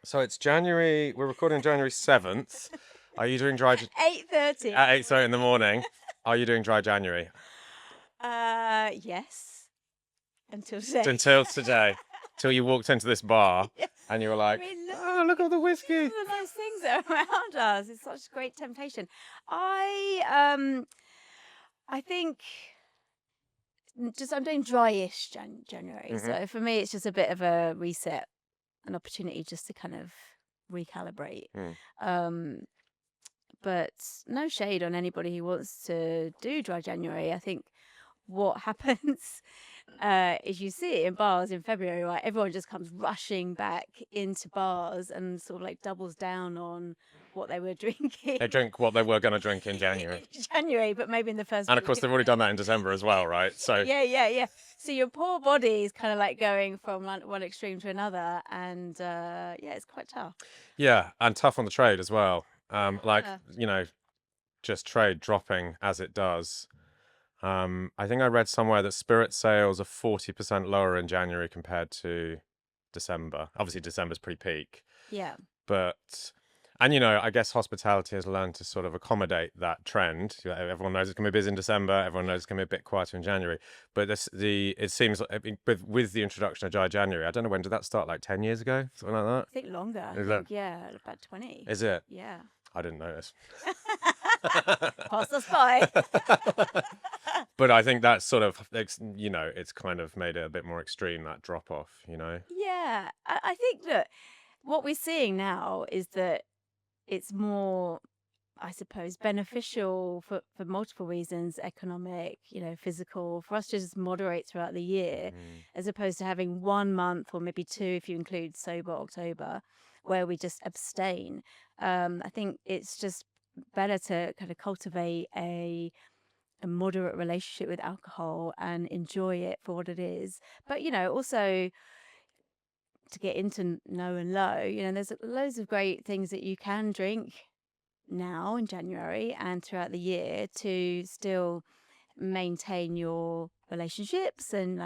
So it's January. We're recording January 7th. Are you doing dry 8:30. at 8:30 in the morning? Are you doing dry January Yes. Until today. until today? Till you walked into this bar Yeah. and you were like, Look, "Oh, look at all the look whiskey." at all the nice things that are around us. It's such great temptation. I think I'm doing dryish January. hmm So for me, it's just a bit of a reset, an opportunity just to kind of recalibrate. Mm. Um, but no shade on anybody who wants to do dry January. I think what happens is you see it in bars in February, right? Everyone just comes rushing back into bars and sort of like doubles down on what they were drinking They drink what they were going to drink in January. in January, but maybe in the first And of week course, of they've already done that in December as well, right? So, yeah. So your poor body is kind of like going from one extreme to another, and yeah, it's quite tough. yeah, and tough on the trade as well. Like, Yeah. just trade dropping as it does. I think I read somewhere that spirit sales are 40% lower in January compared to December. Obviously, December's pretty peak, Yeah. but and I guess hospitality has learned to sort of accommodate that trend. Everyone knows it's going to be busy in December. Everyone knows it's going to be a bit quieter in January. But it seems like with the introduction of dry January, I don't know when did that start? Like 10 years ago, something like I think longer. I that. think, yeah, about 20. Is it? Yeah. I didn't notice. Pass us by. But I think that's sort of, it's kind of made it a bit more extreme, that drop off, Yeah. I think that what we're seeing now is that it's more, I suppose, beneficial for multiple reasons, economic, physical, for us to just moderate throughout the year, Mm. as opposed to having 1 month or maybe two, if you include sober October, where we just abstain. I think it's just better to kind of cultivate a moderate relationship with alcohol and enjoy it for what it is. But, also to get into no and low, there's loads of great things that you can drink now in January and throughout the year to still maintain your relationships and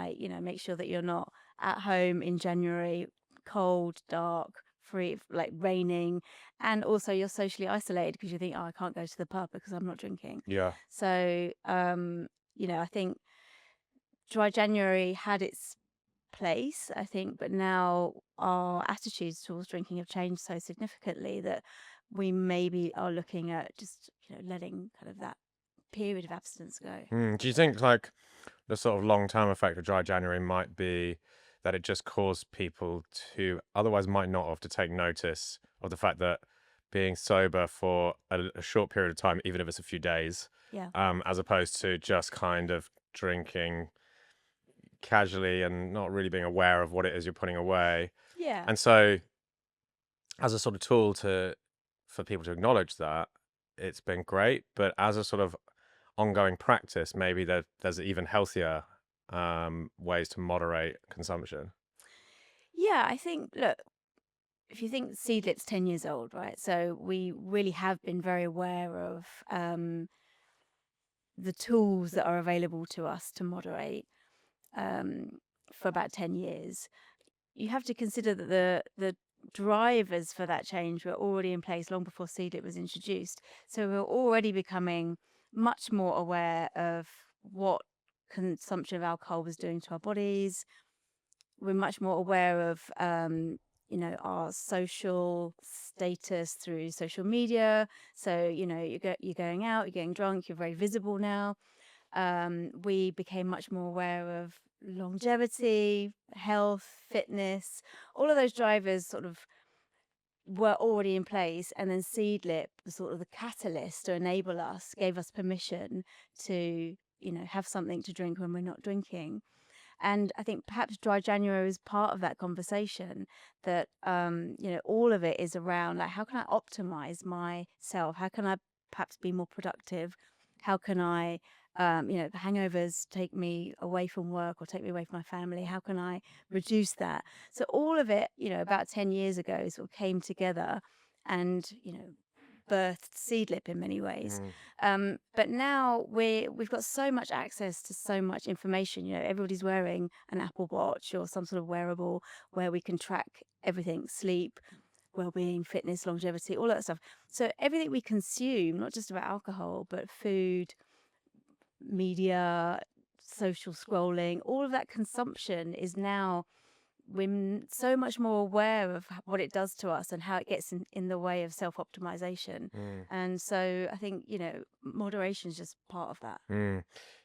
make sure that you're not at home in January, cold, dark, free, like raining, and also you're socially isolated because you think, oh, I can't go to the pub because I'm not drinking. Yeah. So I think dry January had its place, I think, but now our attitudes towards drinking have changed so significantly that we maybe are looking at just letting kind of that period of abstinence go. Do you think like the sort of long-term effect of dry January might be that it just caused people to otherwise might not have to take notice of the fact that being sober for a short period of time, even if it's a few days, Yeah. as opposed to just kind of drinking casually and not really being aware of what it is you're putting away. Yeah. And so as a sort of tool for people to acknowledge that, it's been great, but as a sort of ongoing practice, maybe there's even healthier ways to moderate consumption. Yeah, I think, look, if you think Seedlip's 10 years old, right? So we really have been very aware of the tools that are available to us to moderate for about 10 years. You have to consider that the drivers for that change were already in place long before Seedlip was introduced. So we're already becoming much more aware of what consumption of alcohol was doing to our bodies. We're much more aware of our social status through social media. So you're going out, you're getting drunk, you're very visible now. We became much more aware of longevity, health, fitness. All of those drivers sort of were already in place, and then Seedlip was sort of the catalyst to enable us, gave us permission to have something to drink when we're not drinking. And I think perhaps dry January is part of that conversation, that all of it is around like, how can I optimize myself? How can I perhaps be more productive? How can I the hangovers take me away from work or take me away from my family? How can I reduce that? So all of it, about 10 years ago sort of came together and, birthed Seedlip in many ways. But now we've got so much access to so much information. Everybody's wearing an Apple Watch or some sort of wearable where we can track everything, sleep, well-being, fitness, longevity, all that stuff. So everything we consume, not just about alcohol, but food, media, social scrolling, all of that consumption is now, we're so much more aware of what it does to us and how it gets in the way of self-optimization. And so I think, moderation is just part of that.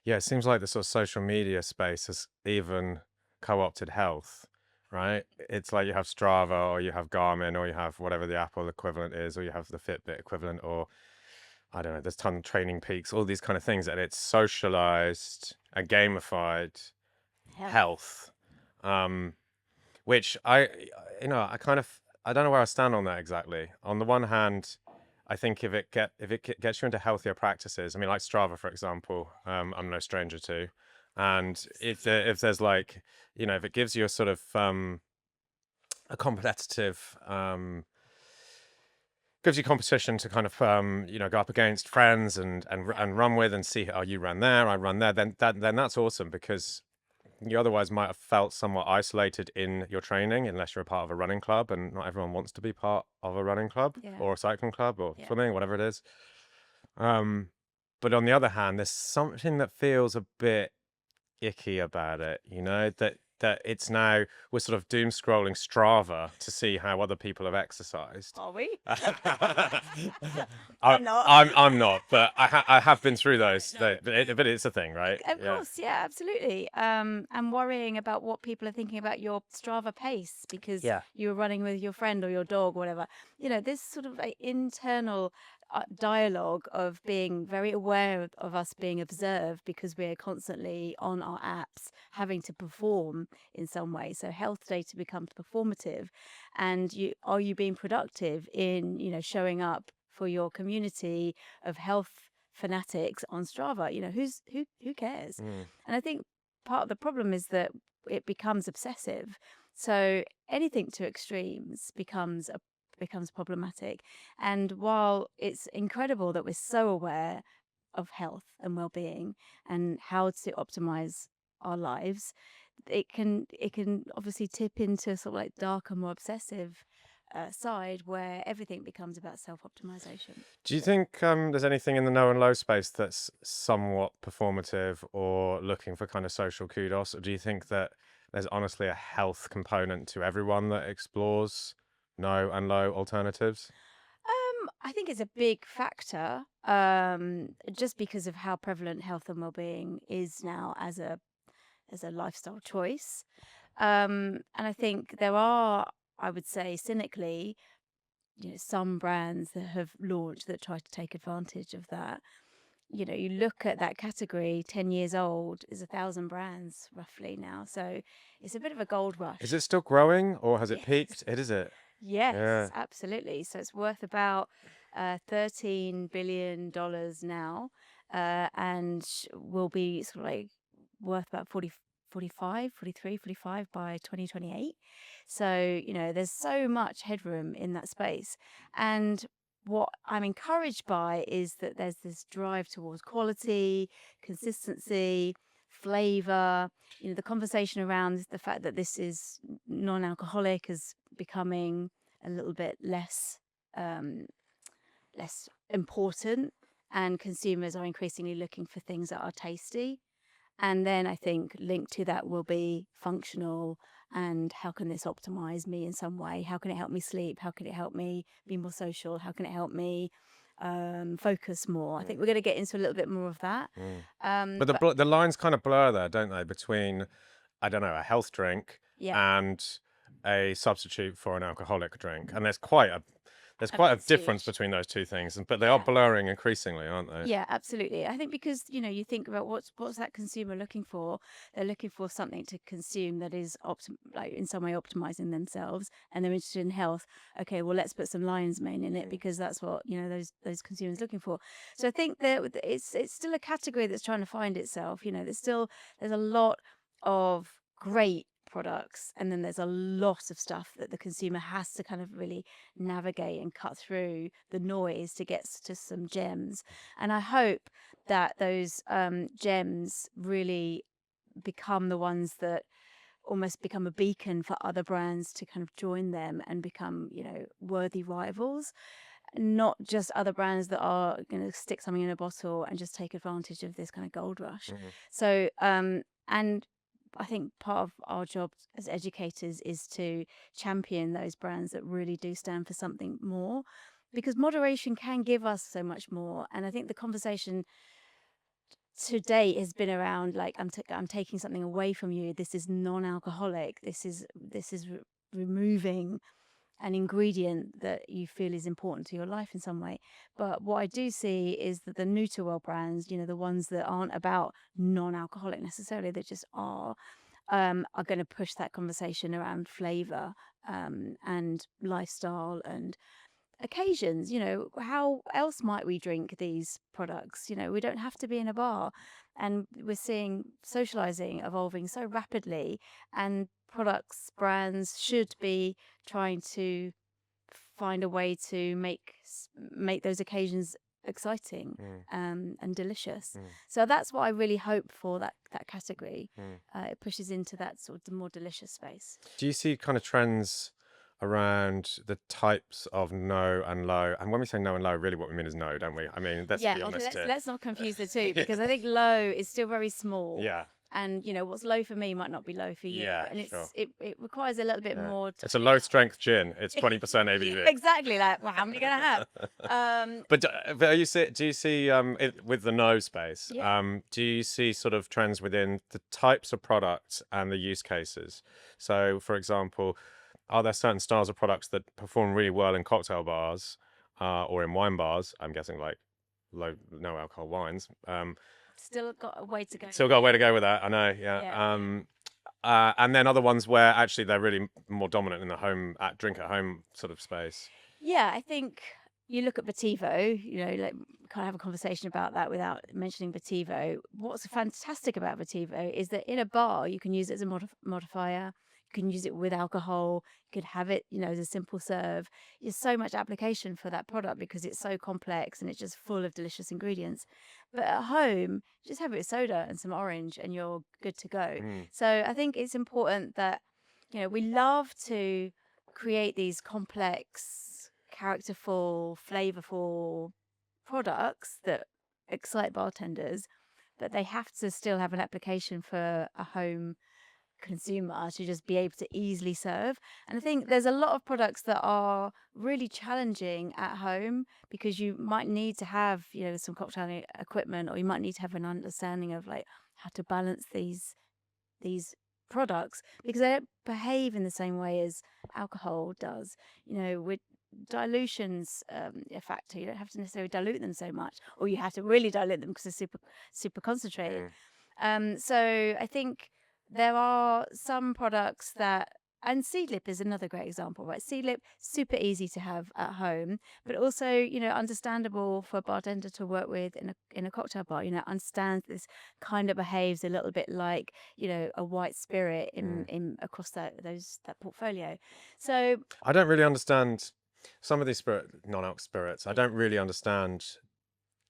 Yeah, it seems like the sort of social media space has even co-opted health, right? It's like you have Strava, or you have Garmin, or you have whatever the Apple equivalent is, or you have the Fitbit equivalent, or I don't know, there's ton of Training Peaks, all these kind of things, and it's socialized and gamified health. Which I kind of, I don't know where I stand on that exactly. On the one hand, I think if it gets you into healthier practices, I mean, like Strava, for example, I'm no stranger to, and if there's like, if it gives you a sort of a competitive, gives you competition to kind of go up against friends and run with, and see, oh, you ran there, I run there, then that's awesome, because you otherwise might have felt somewhat isolated in your training, unless you're a part of a running club, and not everyone wants to be part of a running club or a cycling club or swimming, whatever it is. But on the other hand, there's something that feels a bit icky about it, that it's now, we're sort of doom scrolling Strava to see how other people have exercised. Are we? I'm not. I'm not, but I have been through those. But it's a thing, right? Of course, yeah, absolutely. And worrying about what people are thinking about your Strava pace because you were running with your friend or your dog or whatever. This sort of internal dialogue of being very aware of us being observed, because we're constantly on our apps having to perform in some way. So health data becomes performative, and are you being productive in showing up for your community of health fanatics on Strava? Who cares? And I think part of the problem is that it becomes obsessive. So anything to extremes becomes problematic. And while it's incredible that we're so aware of health and well-being and how to optimize our lives, it can obviously tip into sort of like darker, more obsessive side where everything becomes about self-optimization. Do you think there's anything in the no and low space that's somewhat performative or looking for kind of social kudos? Or do you think that there's honestly a health component to everyone that explores no and low alternatives? I think it's a big factor, just because of how prevalent health and well-being is now as a lifestyle choice. And I think there are, I would say cynically, some brands that have launched that try to take advantage of that. You look at that category, 10 years old, is 1,000 brands roughly now. So it's a bit of a gold rush. Is it still growing, or has it peaked? Is it? Yes, absolutely. So it's worth about $13 billion now, and will be sort of like worth about 45 by 2028. So, there's so much headroom in that space. And what I'm encouraged by is that there's this drive towards quality, consistency, flavor. The conversation around the fact that this is non-alcoholic is becoming a little bit less important, and consumers are increasingly looking for things that are tasty. And then I think linked to that will be functional, and how can this optimize me in some way? How can it help me sleep? How can it help me be more social? How can it help me focus more? I think we're going to get into a little bit more of that. But the lines kind of blur there, don't they, between, I don't know, a health drink and a substitute for an alcoholic drink, and there's quite a difference between those two things, but they are blurring increasingly, aren't they? Yeah, absolutely. I think because you think about what's that consumer looking for. They're looking for something to consume that is like in some way optimizing themselves, and they're interested in health. Okay, well, let's put some lion's mane in it, because that's what those consumers looking for. So I think that it's still a category that's trying to find itself. There's a lot of great products, and then there's a lot of stuff that the consumer has to kind of really navigate and cut through the noise to get to some gems. And I hope that those gems really become the ones that almost become a beacon for other brands to kind of join them and become, worthy rivals, not just other brands that are going to stick something in a bottle and just take advantage of this kind of gold rush. So, and I think part of our job as educators is to champion those brands that really do stand for something more, because moderation can give us so much more. And I think the conversation to date has been around like, I'm taking something away from you. This is non-alcoholic. This is removing an ingredient that you feel is important to your life in some way. But what I do see is that the new to world brands, the ones that aren't about non-alcoholic necessarily, they just are going to push that conversation around flavor and lifestyle and occasions. How else might we drink these products? We don't have to be in a bar, and we're seeing socializing evolving so rapidly, and brands should be trying to find a way to make those occasions exciting and delicious. So that's what I really hope for that category. It pushes into that sort of the more delicious space. Do you see kind of trends around the types of no and low? And when we say no and low, really what we mean is no, don't we? I mean, let's be honest here. Let's not confuse the two, because I think low is still very small. Yeah. And what's low for me might not be low for you. Yeah, and sure. it requires a little bit more. It's a low strength gin. It's 20% ABV. Exactly. Like, well, how many are you gonna have? But do you see with the no space? Do you see sort of trends within the types of products and the use cases? So, for example, are there certain styles of products that perform really well in cocktail bars or in wine bars? I'm guessing like no alcohol wines. Still got a way to go. Still got a way to go with that. I know. Yeah. And then other ones where actually they're really more dominant in the home drink at home sort of space. Yeah, I think you look at Vetivo. Like, can't have a conversation about that without mentioning Vetivo. What's fantastic about Vetivo is that in a bar you can use it as a modifier. You can use it with alcohol. You could have it, as a simple serve. There's so much application for that product because it's so complex and it's just full of delicious ingredients. But at home, just have it with soda and some orange and you're good to go. So I think it's important that, we love to create these complex, characterful, flavorful products that excite bartenders, but they have to still have an application for a home consumer to just be able to easily serve. And I think there's a lot of products that are really challenging at home because you might need to have some cocktail equipment, or you might need to have an understanding of like how to balance these products, because they don't behave in the same way as alcohol does. With dilution's a factor. You don't have to necessarily dilute them so much, or you have to really dilute them because they're super concentrated. So I think there are some products and Seedlip is another great example, right? Seedlip, super easy to have at home, but also, understandable for a bartender to work with in a cocktail bar. Understands this kind of behaves a little bit like, a white spirit in across that portfolio. So I don't really understand some of these non-alc spirits. I don't really understand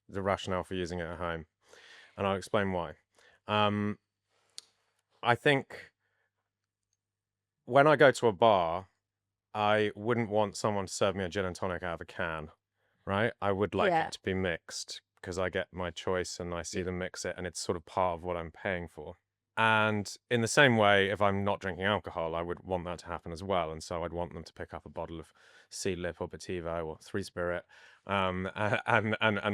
the rationale for using it at home, and I'll explain why. I think when I go to a bar, I wouldn't want someone to serve me a gin and tonic out of a can, right? I would like it to be mixed because I get my choice and I see them mix it, and it's sort of part of what I'm paying for. And in the same way, if I'm not drinking alcohol, I would want that to happen as well. And so I'd want them to pick up a bottle of Seedlip or Vetivo or Three Spirit and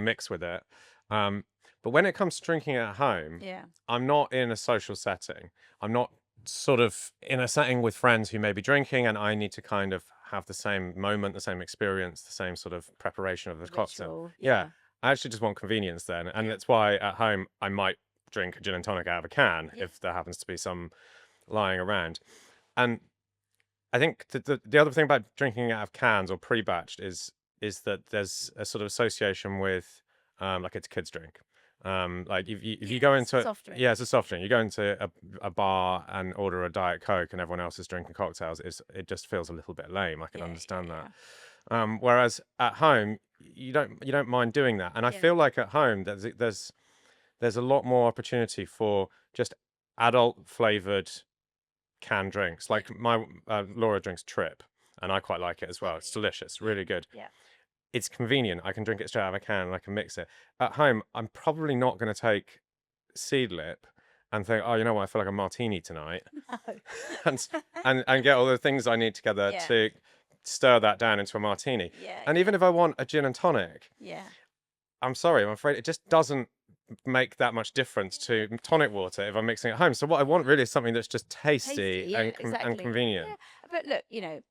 mix with it. But when it comes to drinking at home, I'm not in a social setting. I'm not sort of in a setting with friends who may be drinking, and I need to kind of have the same moment, the same experience, the same sort of preparation of the cocktail. I actually just want convenience then. And that's why at home I might drink a gin and tonic out of a can if there happens to be some lying around. And I think the other thing about drinking out of cans or pre-batched is that there's a sort of association with like it's a kid's drink. Like if you go into it's a soft drink. You go into a bar and order a Diet Coke and everyone else is drinking cocktails. It just feels a little bit lame. I can understand that. Whereas at home, you don't mind doing that. And I feel like at home there's a lot more opportunity for just adult flavored canned drinks. Like my Laura drinks Trip, and I quite like it as well. It's delicious, really good. Yeah. It's convenient. I can drink it straight out of a can and I can mix it. At home, I'm probably not going to take Seedlip and think, oh, you know what, I feel like a martini tonight, No. and and get all the things I need together Yeah. to stir that down into a martini. Yeah. And even if I want a gin and tonic, Yeah. I'm sorry, I'm afraid it just doesn't make that much difference to tonic water if I'm mixing at home. So what I want really is something that's just tasty, Tasty. Yeah. and Exactly. convenient. Yeah. But look,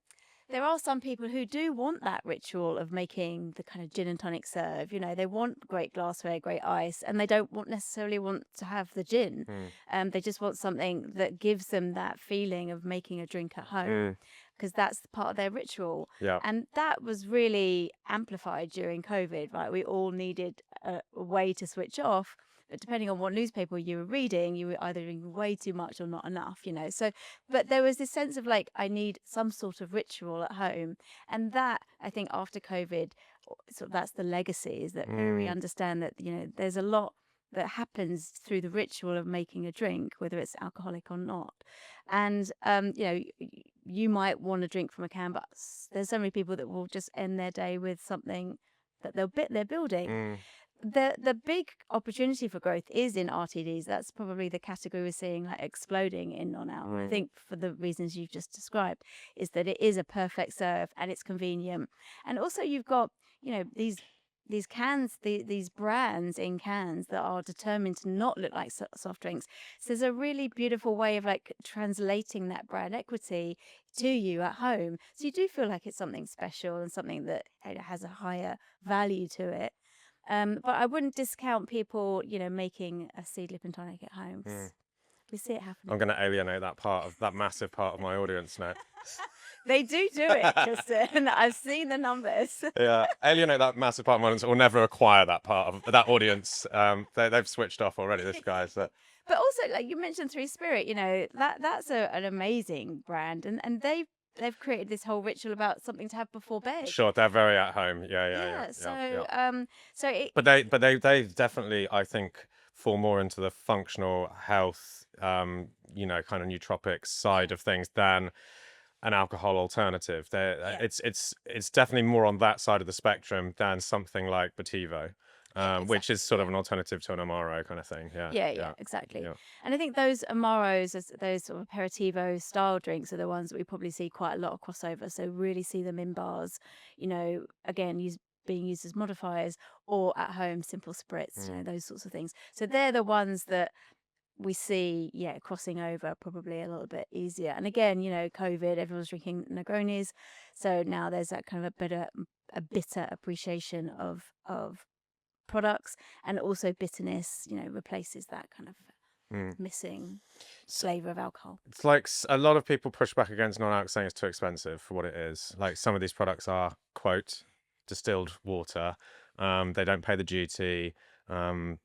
there are some people who do want that ritual of making the kind of gin and tonic serve. They want great glassware, great ice, and they don't necessarily want to have the gin. They just want something that gives them that feeling of making a drink at home, because that's part of their ritual. Yeah. And that was really amplified during COVID, right? We all needed a way to switch off. But depending on what newspaper you were reading, you were either doing way too much or not enough, So, but there was this sense of like, I need some sort of ritual at home. And that, I think, after COVID, sort of that's the legacy, is that we understand that, there's a lot that happens through the ritual of making a drink, whether it's alcoholic or not. And, you might want to drink from a can, but there's so many people that will just end their day with something that they're building. The big opportunity for growth is in RTDs. That's probably the category we're seeing like exploding in non-alc. I think for the reasons you've just described, is that it is a perfect serve and it's convenient. And also you've got, these cans, these brands in cans that are determined to not look like soft drinks. So there's a really beautiful way of like translating that brand equity to you at home. So you do feel like it's something special and something that has a higher value to it. But I wouldn't discount people, making a Seedlip and tonic at home. We see it happening. I'm going to alienate that massive part of my audience now. They do it, Kristen. I've seen the numbers. Yeah, alienate that massive part of my audience, or never acquire that part of that audience. They've switched off already. This guy's. But also, like you mentioned, Three Spirit, that's an amazing brand, and they've created this whole ritual about something to have before bed. Sure, they're very at home. Yeah. But they definitely, I think, fall more into the functional health, kind of nootropics side of things than an alcohol alternative. It's definitely more on that side of the spectrum than something like Bativo. Exactly. Which is sort of an alternative to an Amaro kind of thing. Yeah, exactly. Yeah. And I think those Amaros, those sort of aperitivo style drinks, are the ones that we probably see quite a lot of crossover. So really see them in bars, again, being used as modifiers, or at home, simple spritz, those sorts of things. So they're the ones that we see, crossing over probably a little bit easier. And again, COVID, everyone's drinking Negronis. So now there's that kind of a bitter appreciation of products, and also bitterness replaces that kind of missing flavor of alcohol. It's like a lot of people push back against non-alc, saying it's too expensive for what it is. Like some of these products are, quote, distilled water. They don't pay the duty. There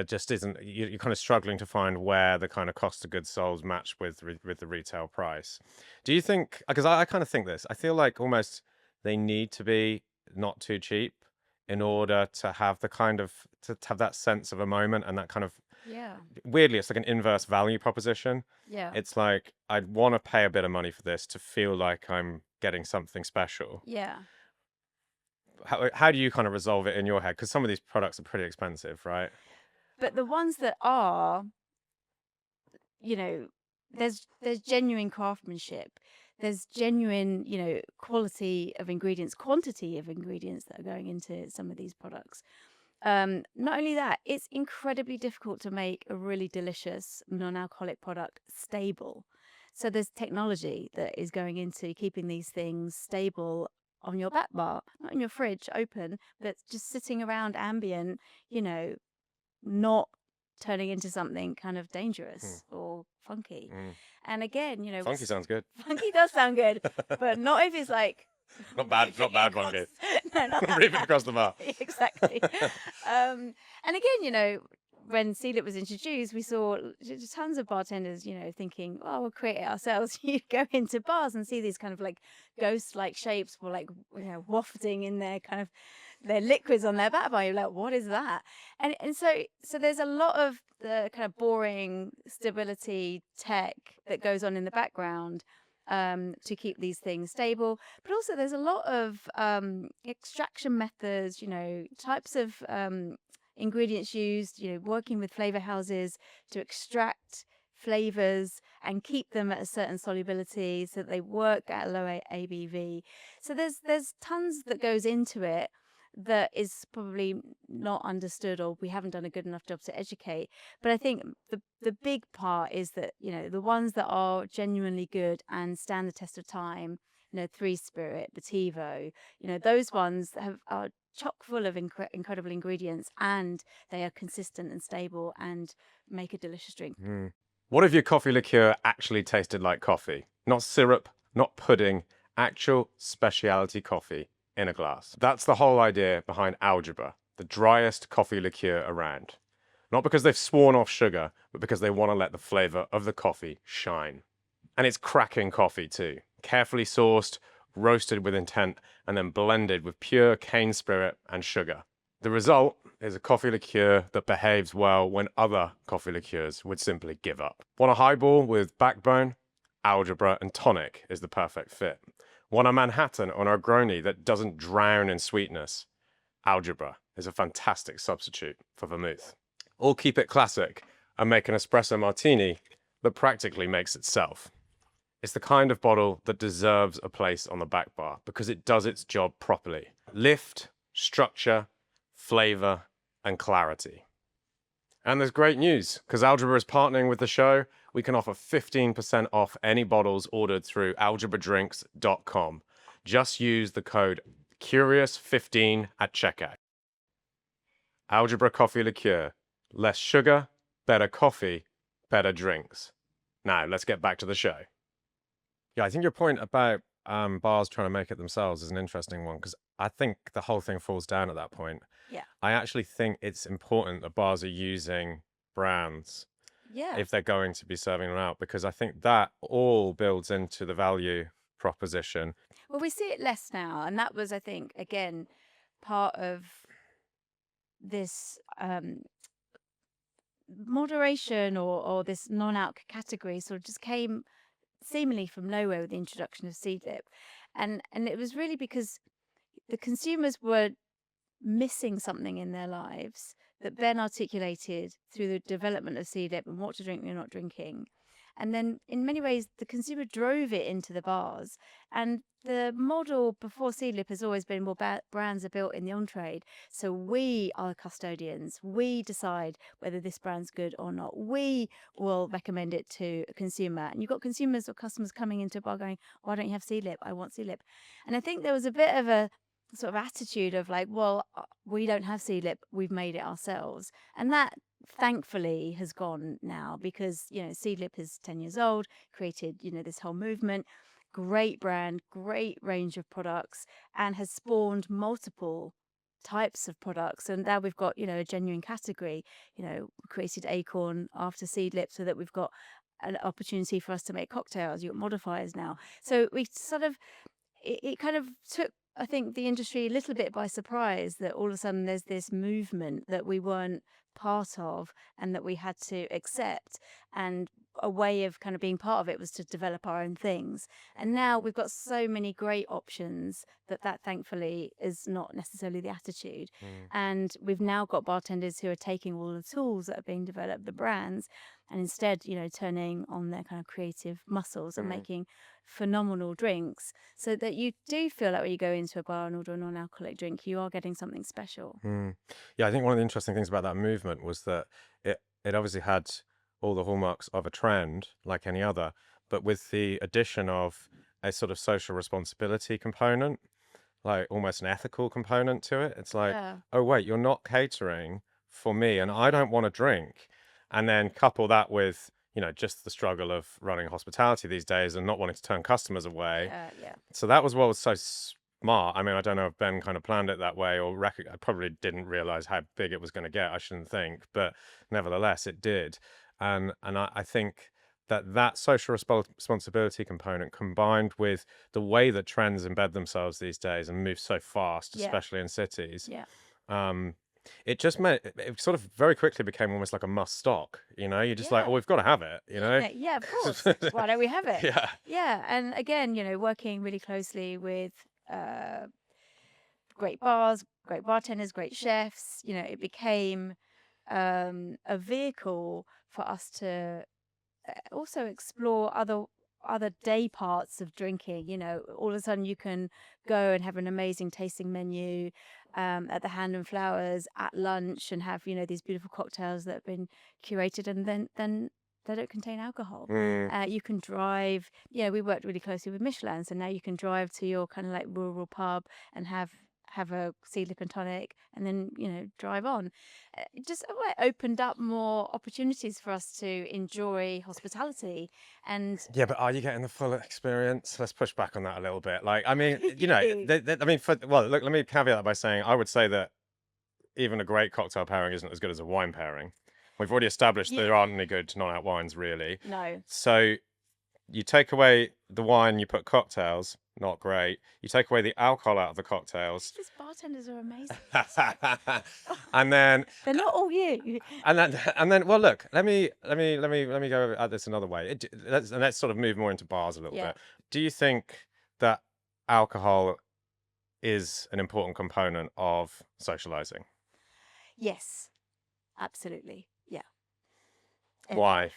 just isn't. You're kind of struggling to find where the kind of cost of goods sold match with the retail price. Do you think? Because I kind of think this. I feel like almost they need to be not too cheap in order to have to have that sense of a moment, and that kind of, weirdly, it's like an inverse value proposition. It's like, I'd want to pay a bit of money for this to feel like I'm getting something special. How do you kind of resolve it in your head? Because some of these products are pretty expensive, right? But the ones that are, there's genuine craftsmanship. There's genuine, quality of ingredients, quantity of ingredients that are going into some of these products. Not only that, it's incredibly difficult to make a really delicious non-alcoholic product stable. So there's technology that is going into keeping these things stable on your back bar, not in your fridge open, but just sitting around ambient, not turning into something kind of dangerous or funky. And again, funky sounds good. Funky does sound good, but not if it's like not bad funky. No, not Reaping across the bar. Exactly. And again, when Seedlip was introduced, we saw tons of bartenders, thinking, "Oh, we'll create it ourselves." You go into bars and see these kind of like ghost-like shapes, or like wafting in their liquids on their back bar. You're like, "What is that?" And so there's a lot of the kind of boring stability tech that goes on in the background to keep these things stable. But also there's a lot of extraction methods, types of ingredients used, working with flavor houses to extract flavors and keep them at a certain solubility so that they work at a low ABV. So there's tons that goes into it that is probably not understood, or we haven't done a good enough job to educate. But I think the big part is that, the ones that are genuinely good and stand the test of time, Three Spirit, Bativo, those ones are chock full of incredible ingredients, and they are consistent and stable and make a delicious drink. What if your coffee liqueur actually tasted like coffee? Not syrup, not pudding, actual specialty coffee in a glass. That's the whole idea behind Algebra, the driest coffee liqueur around. Not because they've sworn off sugar, but because they want to let the flavor of the coffee shine. And it's cracking coffee too. Carefully sourced, roasted with intent, and then blended with pure cane spirit and sugar. The result is a coffee liqueur that behaves well when other coffee liqueurs would simply give up. Want a highball with backbone? Algebra and tonic is the perfect fit. Want a Manhattan or a Negroni that doesn't drown in sweetness? Algebra is a fantastic substitute for vermouth. Or keep it classic and make an espresso martini that practically makes itself. It's the kind of bottle that deserves a place on the back bar because it does its job properly. Lift, structure, flavor, and clarity. And there's great news, because Algebra is partnering with the show. We can offer 15% off any bottles ordered through algebradrinks.com. Just use the code CURIOUS15 at checkout. Algebra coffee liqueur. Less sugar, better coffee, better drinks. Now, let's get back to the show. Yeah, I think your point about bars trying to make it themselves is an interesting one, because I think the whole thing falls down at that point. Yeah. I actually think it's important that bars are using brands if they're going to be serving them out, because I think that all builds into the value proposition. Well, we see it less now, and that was, I think, again, part of this moderation or this non-alc category sort of just came seemingly from nowhere with the introduction of Seedlip. And it was really because the consumers were missing something in their lives that Ben articulated through the development of Seedlip and what to drink when you're not drinking. And then in many ways, the consumer drove it into the bars. And the model before Seedlip has always been, well, brands are built in the on-trade. So we are custodians. We decide whether this brand's good or not. We will recommend it to a consumer. And you've got consumers or customers coming into a bar going, why don't you have Seedlip? I want Seedlip. And I think there was a bit of a sort of attitude of like, well, we don't have Seedlip, we've made it ourselves. And that thankfully has gone now, because Seedlip is 10 years old, created this whole movement, great brand, great range of products, and has spawned multiple types of products. And now we've got a genuine category. We created Æcorn after Seedlip so that we've got an opportunity for us to make cocktails. You've got modifiers now, so we sort of it kind of took, I think, the industry a little bit by surprise that all of a sudden there's this movement that we weren't part of and that we had to accept. And a way of kind of being part of it was to develop our own things. And now we've got so many great options that thankfully is not necessarily the attitude. And we've now got bartenders who are taking all the tools that are being developed, the brands, and instead, turning on their kind of creative muscles and making phenomenal drinks, so that you do feel like when you go into a bar and order a non-alcoholic drink, you are getting something special. Yeah, I think one of the interesting things about that movement was that it obviously had all the hallmarks of a trend like any other, but with the addition of a sort of social responsibility component, like almost an ethical component to it. It's like, oh wait, you're not catering for me and I don't want to drink. And then couple that with, just the struggle of running hospitality these days and not wanting to turn customers away. So that was what was so smart. I mean, I don't know if Ben kind of planned it that way, or I probably didn't realize how big it was going to get, I shouldn't think, but nevertheless it did. And I think that social responsibility component, combined with the way that trends embed themselves these days and move so fast, especially in cities, It just meant it sort of very quickly became almost like a must stock. You're just like, oh, Yeah. we've got to have it. Yeah, of course. Why don't we have it? Yeah. Yeah, and again, working really closely with great bars, great bartenders, great chefs, it became a vehicle for us to also explore other day parts of drinking. All of a sudden you can go and have an amazing tasting menu at the Hand and Flowers at lunch and have these beautiful cocktails that have been curated, and then they don't contain alcohol. Mm. You can drive. We worked really closely with Michelin, so now you can drive to your kind of like rural pub and have a Seedlip and tonic, and then drive on. It just opened up more opportunities for us to enjoy hospitality. And Yeah, but are you getting the full experience? Let's push back on that a little bit. Like, I mean, look, let me caveat that by saying I would say that even a great cocktail pairing isn't as good as a wine pairing. We've already established Yeah. there aren't any good non-alc wines, really. No. So you take away the wine, you put cocktails, not great. You take away the alcohol out of the cocktails. These bartenders are amazing. And then They're not all you. and then well, look, let me go at this another way. Let's sort of move more into bars a little Yeah. bit. Do you think that alcohol is an important component of socializing? Yes, absolutely. Yeah. Why?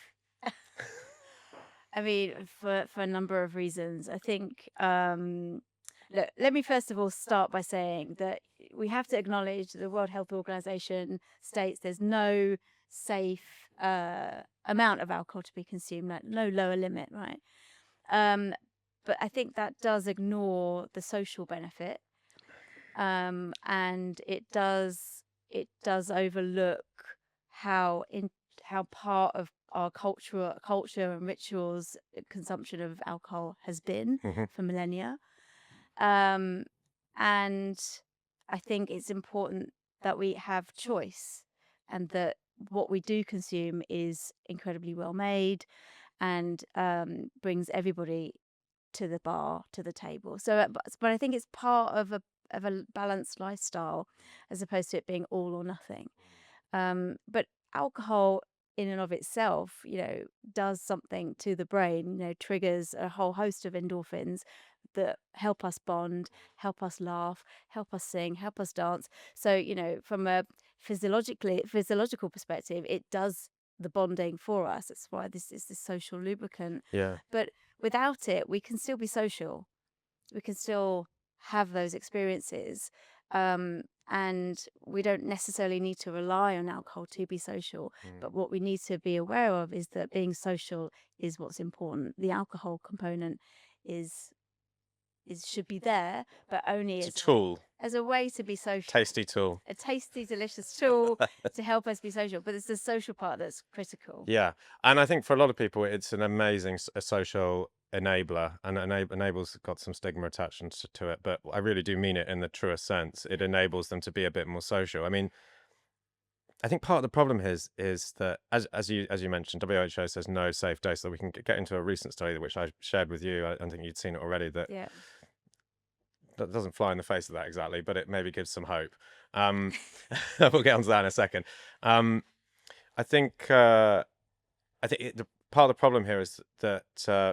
I mean, for a number of reasons. I think, look, let me first of all start by saying that we have to acknowledge the World Health Organization states there's no safe amount of alcohol to be consumed, like no lower limit, right? But I think that does ignore the social benefit, and it does overlook how part of our culture and rituals consumption of alcohol has been for millennia. And I think it's important that we have choice, and that what we do consume is incredibly well made and brings everybody to the bar, to the table. So, but I think it's part of a balanced lifestyle, as opposed to it being all or nothing. But alcohol in and of itself, does something to the brain, triggers a whole host of endorphins that help us bond, help us laugh, help us sing, help us dance. So, from a physiological perspective, it does the bonding for us. That's why this is the social lubricant. Yeah. But without it, we can still be social. We can still have those experiences. And we don't necessarily need to rely on alcohol to be social. But what we need to be aware of is that being social is what's important. The alcohol component should be there, but only It's a tool. As a way to be social. Tasty tool. A tasty, delicious tool to help us be social. But it's the social part that's critical. Yeah. And I think for a lot of people, it's an amazing social enabler, and enable's got some stigma attached to it, but I really do mean it in the truest sense. It enables them to be a bit more social. I mean, I think part of the problem is that as you mentioned, WHO says no safe day, so we can get into a recent study which I shared with you. I think you'd seen it already. That doesn't fly in the face of that exactly, but it maybe gives some hope. We'll get onto that in a second. I think the part of the problem here is that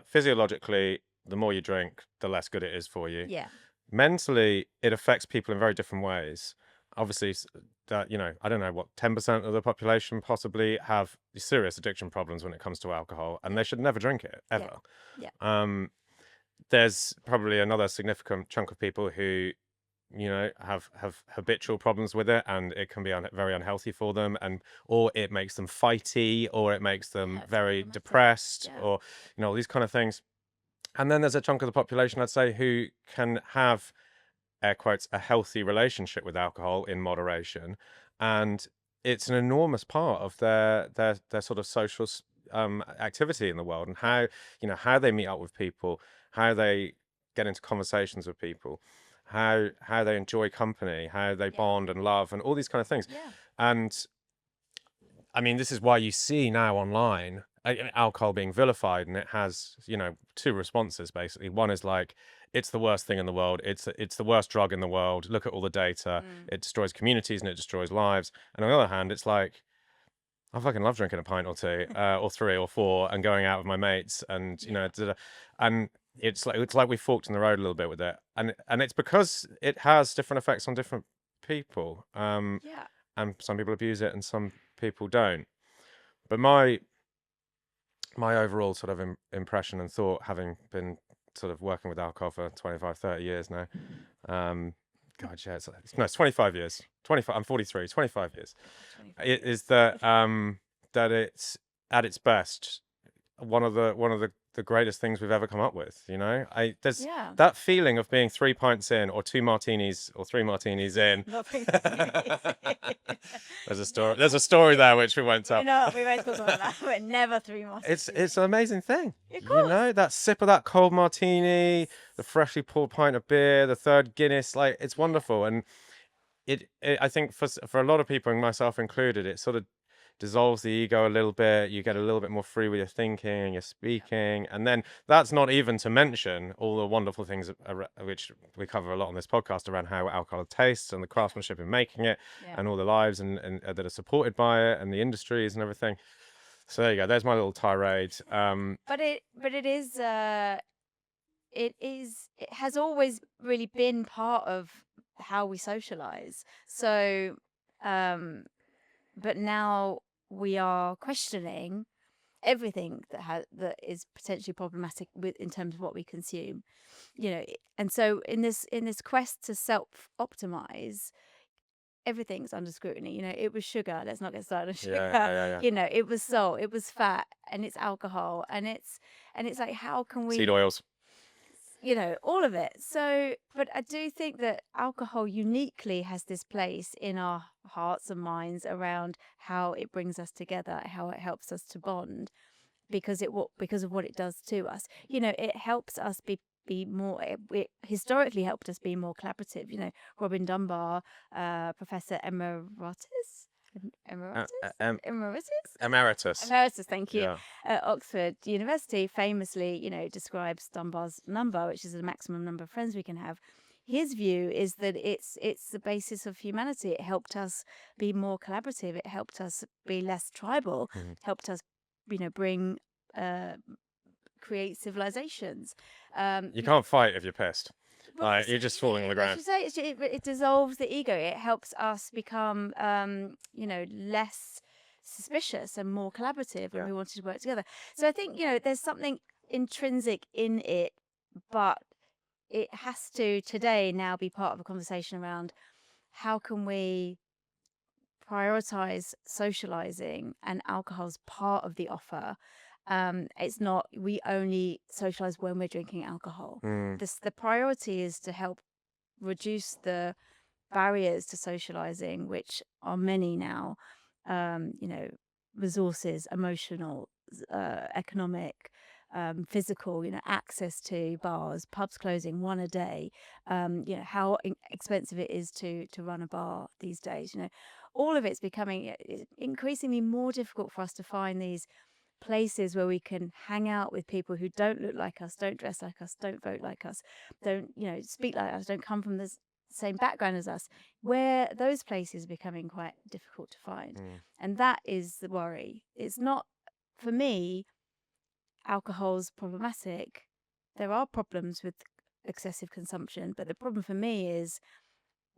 physiologically, the more you drink, the less good it is for you. Yeah. Mentally, it affects people in very different ways. Obviously, that I don't know what 10% of the population possibly have serious addiction problems when it comes to alcohol, and they should never drink it ever. Yeah. There's probably another significant chunk of people who have habitual problems with it, and it can be very unhealthy for them, or it makes them fighty, or it makes them very depressed, or all these kind of things. And then there's a chunk of the population, I'd say, who can have, air quotes, a healthy relationship with alcohol in moderation, and it's an enormous part of their sort of social activity in the world, and how they meet up with people, how they get into conversations with people, how they enjoy company, how they bond and love, and all these kind of things. And I mean, this is why you see now online alcohol being vilified, and it has two responses basically. One is like, it's the worst thing in the world. It's the worst drug in the world. Look at all the data. Mm. It destroys communities and it destroys lives. And on the other hand, it's like, I fucking love drinking a pint or two, or three or four, and going out with my mates, and and it's like we forked in the road a little bit with it, and it's because it has different effects on different people, Yeah. and some people abuse it and some people don't. But my overall sort of impression and thought, having been sort of working with alcohol for 25, 30 years now, God, yeah, it's 25 years. 25. I'm 43. 25 years. 25 It years. is that it's at its best one of the greatest things we've ever come up with. There's Yeah. that feeling of being 3 pints in, or 2 martinis, or 3 martinis in. Not three martinis. There's a story. There's a story there which we won't tell. We won't talk about that. We're never three martinis. It's an amazing thing. Of course. That sip of that cold martini, the freshly poured pint of beer, the third Guinness, like, it's wonderful. And I think for a lot of people, and myself included, it sort of dissolves the ego a little bit. You get a little bit more free with your thinking and your speaking, and then that's not even to mention all the wonderful things which we cover a lot on this podcast, around how alcohol tastes and the craftsmanship in making it, Yeah. and all the lives and that are supported by it, and the industries and everything. So there you go. There's my little tirade. But it has always really been part of how we socialize. So, but now we are questioning everything that is potentially problematic in terms of what we consume, and so in this quest to self optimize, everything's under scrutiny. It was sugar. Let's not get started on sugar. Yeah. It was salt, it was fat, and it's alcohol, and it's like, how can we, Seed oils. all of it. So, but I do think that alcohol uniquely has this place in our hearts and minds around how it brings us together, how it helps us to bond, because of what it does to us. It helps us be more. It historically helped us be more collaborative. Robin Dunbar, Professor Emeritus, thank you, Yeah. at Oxford University, famously, describes Dunbar's number, which is the maximum number of friends we can have. His view is that it's the basis of humanity. It helped us be more collaborative. It helped us be less tribal. Mhm. Helped us, bring, create civilizations. You can't fight if you're pissed. Well, Like, you're just falling on the ground. It dissolves the ego. It helps us become, less suspicious and more collaborative when we wanted to work together. So I think, there's something intrinsic in it, but it has to today now be part of a conversation around how can we prioritize socializing, and alcohol's part of the offer. It's not, we only socialize when we're drinking alcohol. The priority is to help reduce the barriers to socializing, which are many now. Resources, emotional, economic, physical. Access to bars, pubs closing one a day. How expensive it is to run a bar these days. All of it's becoming increasingly more difficult for us to find these places where we can hang out with people who don't look like us, don't dress like us, don't vote like us, don't speak like us, don't come from the same background as us, where those places are becoming quite difficult to find. And that is the worry. It's not, for me, alcohol's problematic. There are problems with excessive consumption, but the problem for me is,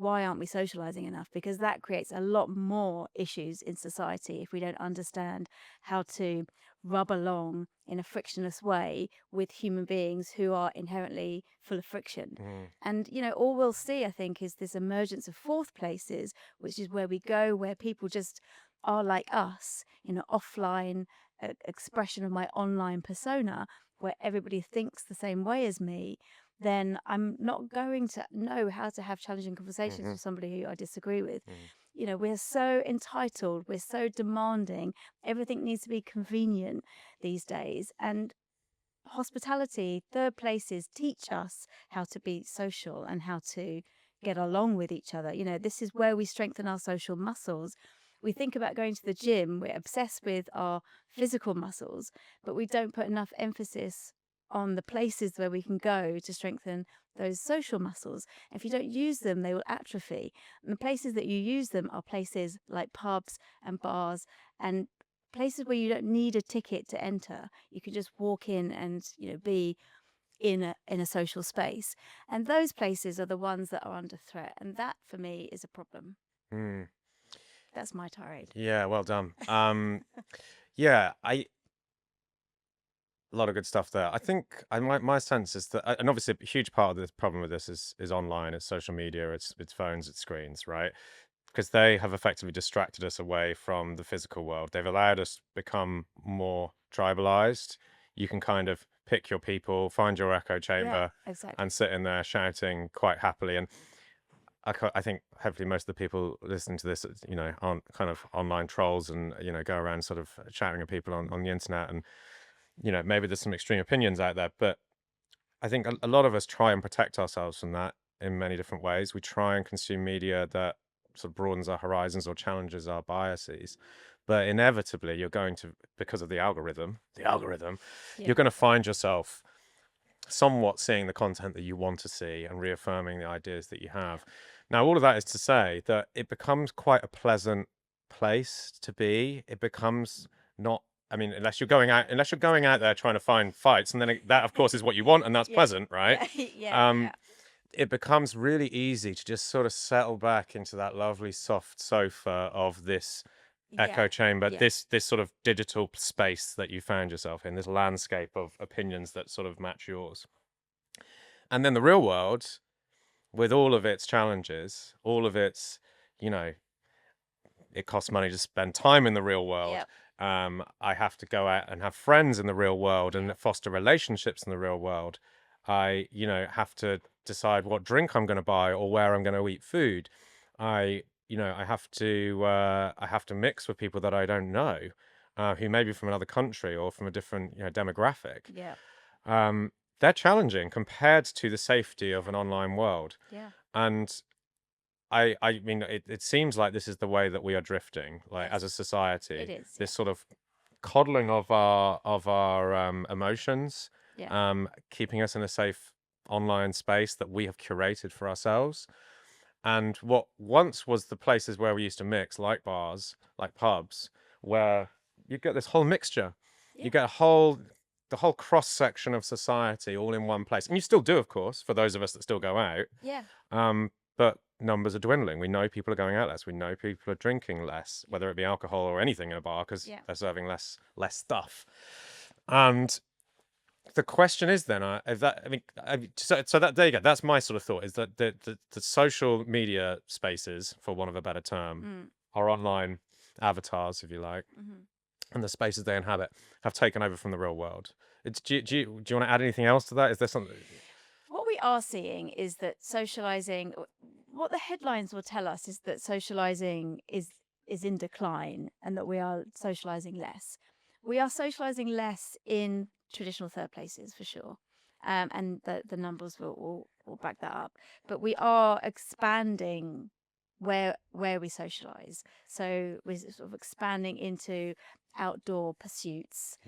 why aren't we socializing enough? Because that creates a lot more issues in society if we don't understand how to rub along in a frictionless way with human beings who are inherently full of friction. And, all we'll see, I think, is this emergence of fourth places, which is where we go, where people just are like us, offline expression of my online persona, where everybody thinks the same way as me. Then I'm not going to know how to have challenging conversations with somebody who I disagree with. We're so entitled, we're so demanding, everything needs to be convenient these days. And hospitality, third places, teach us how to be social and how to get along with each other. This is where we strengthen our social muscles. We think about going to the gym, we're obsessed with our physical muscles, but we don't put enough emphasis on the places where we can go to strengthen those social muscles. If you don't use them, they will atrophy. And the places that you use them are places like pubs and bars and places where you don't need a ticket to enter. You can just walk in and, be in a social space. And those places are the ones that are under threat. And that for me is a problem. Hmm. That's my tirade. Yeah, well done. Yeah, a lot of good stuff there. I think my sense is that, and obviously a huge part of the problem with this is online, it's social media, it's phones, it's screens, right? Because they have effectively distracted us away from the physical world. They've allowed us to become more tribalized. You can kind of pick your people, find your echo Yeah, chamber, exactly. and sit in there shouting quite happily. And I think hopefully most of the people listening to this, aren't kind of online trolls and, go around sort of shouting at people on the internet. And, maybe there's some extreme opinions out there, but I think a lot of us try and protect ourselves from that in many different ways. We try and consume media that sort of broadens our horizons or challenges our biases. But inevitably, you're going to, because of the algorithm, Yeah. you're going to find yourself somewhat seeing the content that you want to see and reaffirming the ideas that you have. Now, all of that is to say that it becomes quite a pleasant place to be. It becomes not. I mean, unless you're going out there trying to find fights, and then that, of course, is what you want, and that's Yeah. pleasant, right? Yeah. It becomes really easy to just sort of settle back into that lovely soft sofa of this echo chamber, Yeah. this sort of digital space that you found yourself in, this landscape of opinions that sort of match yours. And then the real world, with all of its challenges, all of its, it costs money to spend time in the real world. Yep. I have to go out and have friends in the real world and Yeah. foster relationships in the real world. I, have to decide what drink I'm going to buy or where I'm going to eat food. I have to mix with people that I don't know, who may be from another country or from a different, demographic. Yeah. They're challenging compared to the safety of an online world. Yeah. And I mean, it seems like this is the way that we are drifting, like as a Yes. society. It is. This sort of coddling of our emotions, Yeah. keeping us in a safe online space that we have curated for ourselves. And what once was the places where we used to mix, like bars, like pubs, where you get this whole mixture, you Yeah. get the whole cross section of society all in one place, and you still do, of course, for those of us that still go out. Yeah. But numbers are dwindling. We know people are going out less. We know people are drinking less, whether it be alcohol or anything in a bar, because Yeah. they're serving less stuff. And the question is then, if that, I mean, so that there you go. That's my sort of thought, is that the social media spaces, for want of a better term, Mm. our online avatars, if you like, Mm-hmm. and the spaces they inhabit have taken over from the real world. Do you want to add anything else to that? Is there something? What we are seeing is that socializing, what the headlines will tell us is that socializing is in decline and that we are socializing less. We are socializing less in traditional third places for sure. And the numbers will back that up. But we are expanding where we socialize. So we're sort of expanding into outdoor pursuits,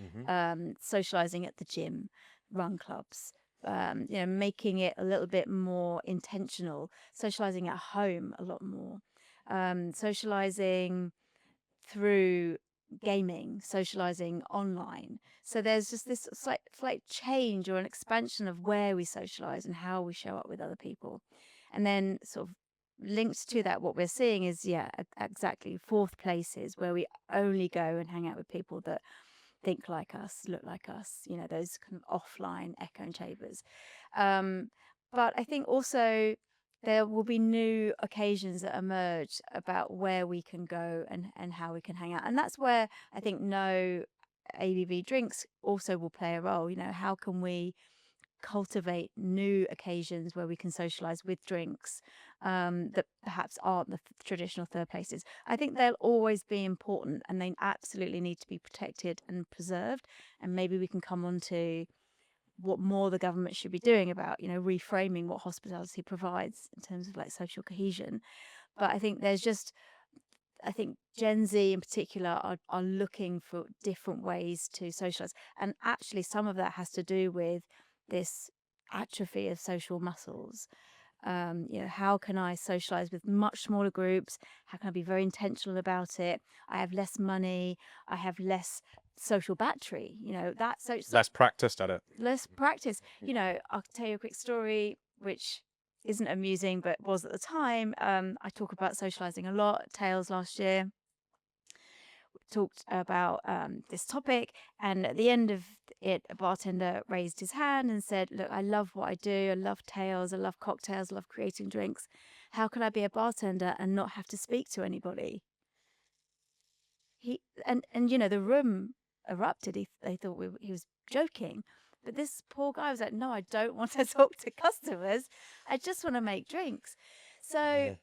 socializing at the gym, run clubs, making it a little bit more intentional, socializing at home a lot more, socializing through gaming, socializing online. So there's just this slight change or an expansion of where we socialize and how we show up with other people. And then sort of linked to that, what we're seeing is, exactly, fourth places where we only go and hang out with people that think like us, look like us, those kind of offline echo chambers. But I think also there will be new occasions that emerge about where we can go and how we can hang out. And that's where I think no ABV drinks also will play a role. How can we cultivate new occasions where we can socialize with drinks that perhaps aren't the traditional third places? I think they'll always be important and they absolutely need to be protected and preserved. And maybe we can come on to what more the government should be doing about, reframing what hospitality provides in terms of like social cohesion. But I think there's just I think Gen Z in particular are looking for different ways to socialize. And actually, some of that has to do with this atrophy of social muscles. How can I socialize with much smaller groups? How can I be very intentional about it? I have less money. I have less social battery. Less practiced at it. Less practice. I'll tell you a quick story, which isn't amusing, but was at the time. I talk about socializing a lot at Tales last year. Talked about this topic, and at the end of it, a bartender raised his hand and said, "Look, I love what I do. I love Tales. I love cocktails. I love creating drinks. How can I be a bartender and not have to speak to anybody?" The room erupted. They thought he was joking. But this poor guy was like, "No, I don't want to talk to customers. I just want to make drinks." So,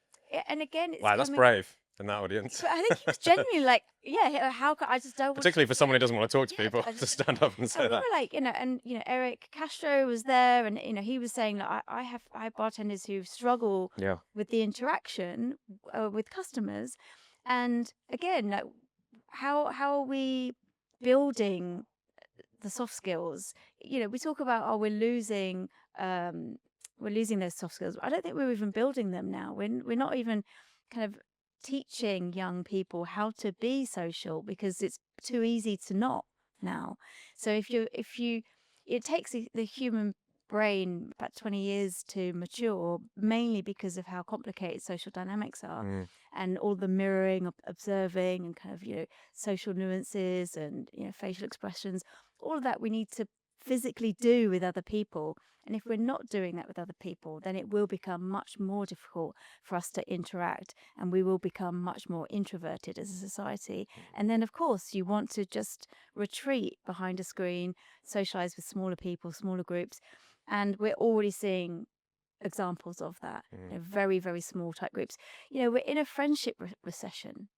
and again, it's Wow, that's brave in that audience. But I think he was genuinely like, "Yeah, how can I just don't want Particularly for someone who doesn't want to talk to Yeah, people, I to just- stand up and And say we that. were like, Eric Castro was there, and he was saying that I have bartenders who struggle Yeah. with the interaction with customers, and again, like, how are we building the soft skills? We talk about we're losing those soft skills. I don't think we're even building them now. We're not even kind of teaching young people how to be social, because it's too easy to not now. So if you it takes the human brain about 20 years to mature, mainly because of how complicated social dynamics are, and all the mirroring, observing, and kind of social nuances and facial expressions. All of that we need to physically do with other people. And if we're not doing that with other people, then it will become much more difficult for us to interact, and we will become much more introverted as a society. And then, of course, you want to just retreat behind a screen, socialize with smaller people, smaller groups. And we're already seeing examples of that. Very, very small type groups. We're in a friendship recession.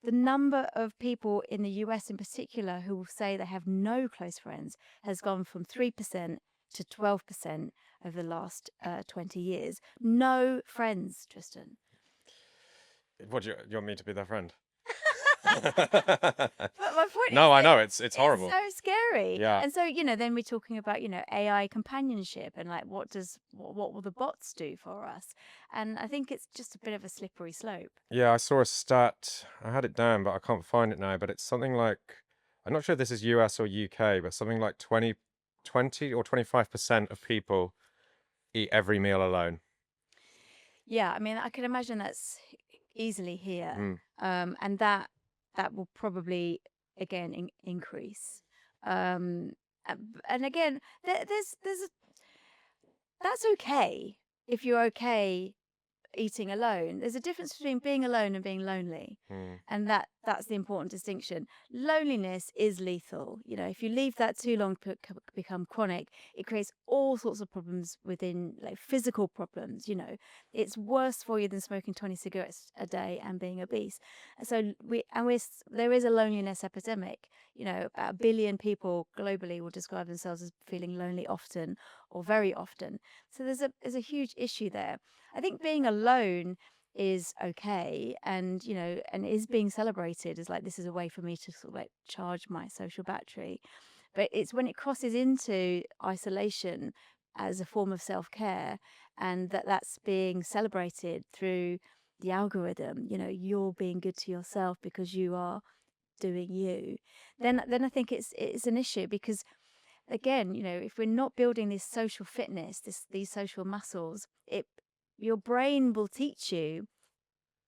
The number of people in the US in particular who will say they have no close friends has gone from 3% to 12% over the last 20 years. No friends, Tristan. What, you want me to be their friend? But my point is, No, I know, it's horrible. It's so scary. Yeah. And so, then we're talking about, AI companionship, and like, what will the bots do for us? And I think it's just a bit of a slippery slope. Yeah, I saw a stat. I had it down, but I can't find it now. But it's something like, I'm not sure if this is US or UK, but something like 20 or 25% of people eat every meal alone. Yeah, I mean, I can imagine that's easily here. And that will probably, again, increase. And again, that's okay if you're okay eating alone. There's a difference between being alone and being lonely, and that's the important distinction. Loneliness is lethal. If you leave that too long to become chronic, it creates all sorts of problems within, like, physical problems. It's worse for you than smoking 20 cigarettes a day and being obese. So there is a loneliness epidemic. About 1 billion people globally will describe themselves as feeling lonely often or very often. So there's a huge issue there. I think being alone is okay, and and is being celebrated as like, this is a way for me to sort of like charge my social battery. But it's when it crosses into isolation as a form of self-care, and that's being celebrated through the algorithm. You're being good to yourself because you are doing you. Then I think it's an issue, because again, if we're not building this social fitness, these social muscles, your brain will teach you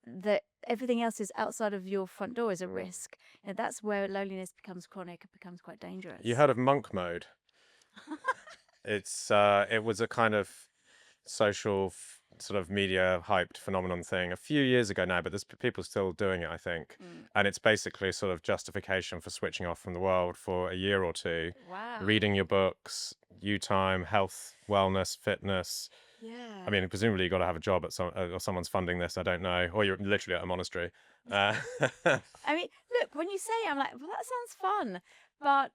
that everything else is outside of your front door is a risk. And that's where loneliness becomes chronic and becomes quite dangerous. You heard of monk mode? It was a kind of social sort of media hyped phenomenon thing a few years ago now, but there's people still doing it, I think. And it's basically sort of justification for switching off from the world for a year or two. Wow. Reading your books, you time, health, wellness, fitness. Yeah. I mean, presumably you've got to have a job at or someone's funding this, I don't know, or you're literally at a monastery. I mean, look, when you say, I'm like, well, that sounds fun, but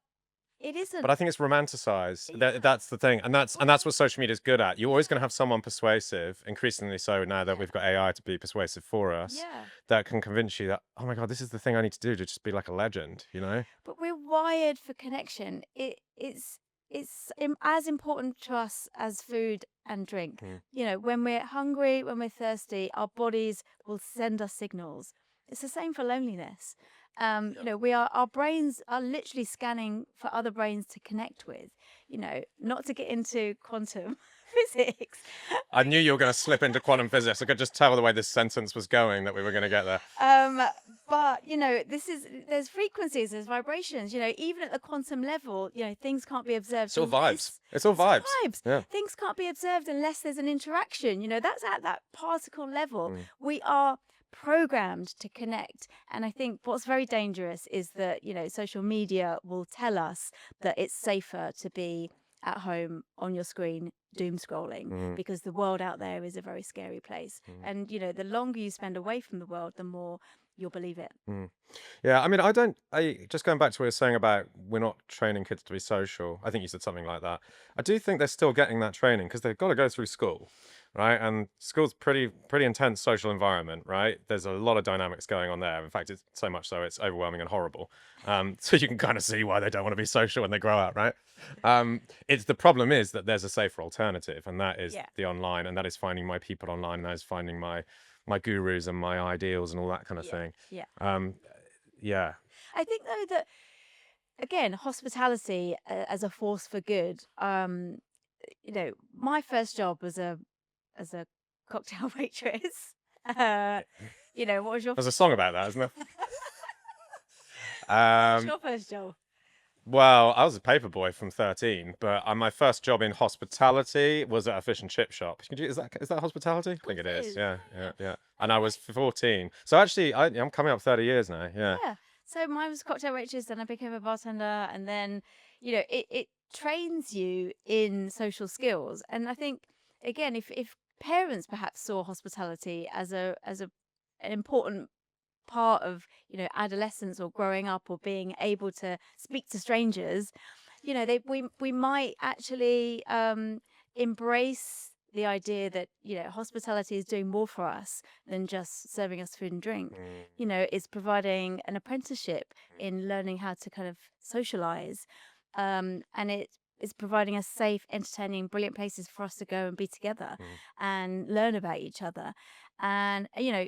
It isn't. But I think it's romanticized. That's the thing, and that's what social media is good at. You're always going to have someone persuasive, increasingly so now that we've got AI to be persuasive for us, Yeah. that can convince you that, oh my God, this is the thing I need to do to just be like a legend, you know? But we're wired for connection. It's as important to us as food and drink. Mm. You know, when we're hungry, when we're thirsty, our bodies will send us signals. It's the same for loneliness. You know, our brains are literally scanning for other brains to connect with. You know, not to get into quantum physics. I knew you were going to slip into quantum physics. I could just tell the way this sentence was going that we were going to get there. But you know, there's frequencies, there's vibrations. You know, even at the quantum level, you know, things can't be observed. It's all vibes. It's all vibes. Yeah. Things can't be observed unless there's an interaction. You know, that's at that particle level. We are programmed to connect. And I think what's very dangerous is that, you know, social media will tell us that it's safer to be at home on your screen doom scrolling because the world out there is a very scary place. And, you know, the longer you spend away from the world, the more you'll believe it. Yeah, I mean, just going back to what you were saying about we're not training kids to be social. I think you said something like that. I do think they're still getting that training because they've got to go through school, right? And school's pretty intense social environment, right? There's a lot of dynamics going on there. In fact, it's so much so it's overwhelming and horrible. So you can kind of see why they don't want to be social when they grow up, right? It's the problem is that there's a safer alternative, and that is the online, and that is finding my people online, and that is finding my gurus and my ideals and all that kind of thing. Yeah. I think though that again, hospitality as a force for good. You know, my first job was as a cocktail waitress. You know, what was your? There's a song about that, isn't there? What's your first job? Well, I was a paper boy from 13, but my first job in hospitality was at a fish and chip shop. Is that hospitality? I think it is. Yeah. And I was 14. So actually, I'm coming up 30 years now. Yeah. So mine was cocktail waitress, then I became a bartender, and then, you know, it trains you in social skills. And I think, again, if parents perhaps saw hospitality as an important part of, you know, adolescence or growing up or being able to speak to strangers, you know, we might actually embrace the idea that, you know, hospitality is doing more for us than just serving us food and drink. You know, it's providing an apprenticeship in learning how to kind of socialize, and it's providing us safe, entertaining, brilliant places for us to go and be together and learn about each other. And, you know,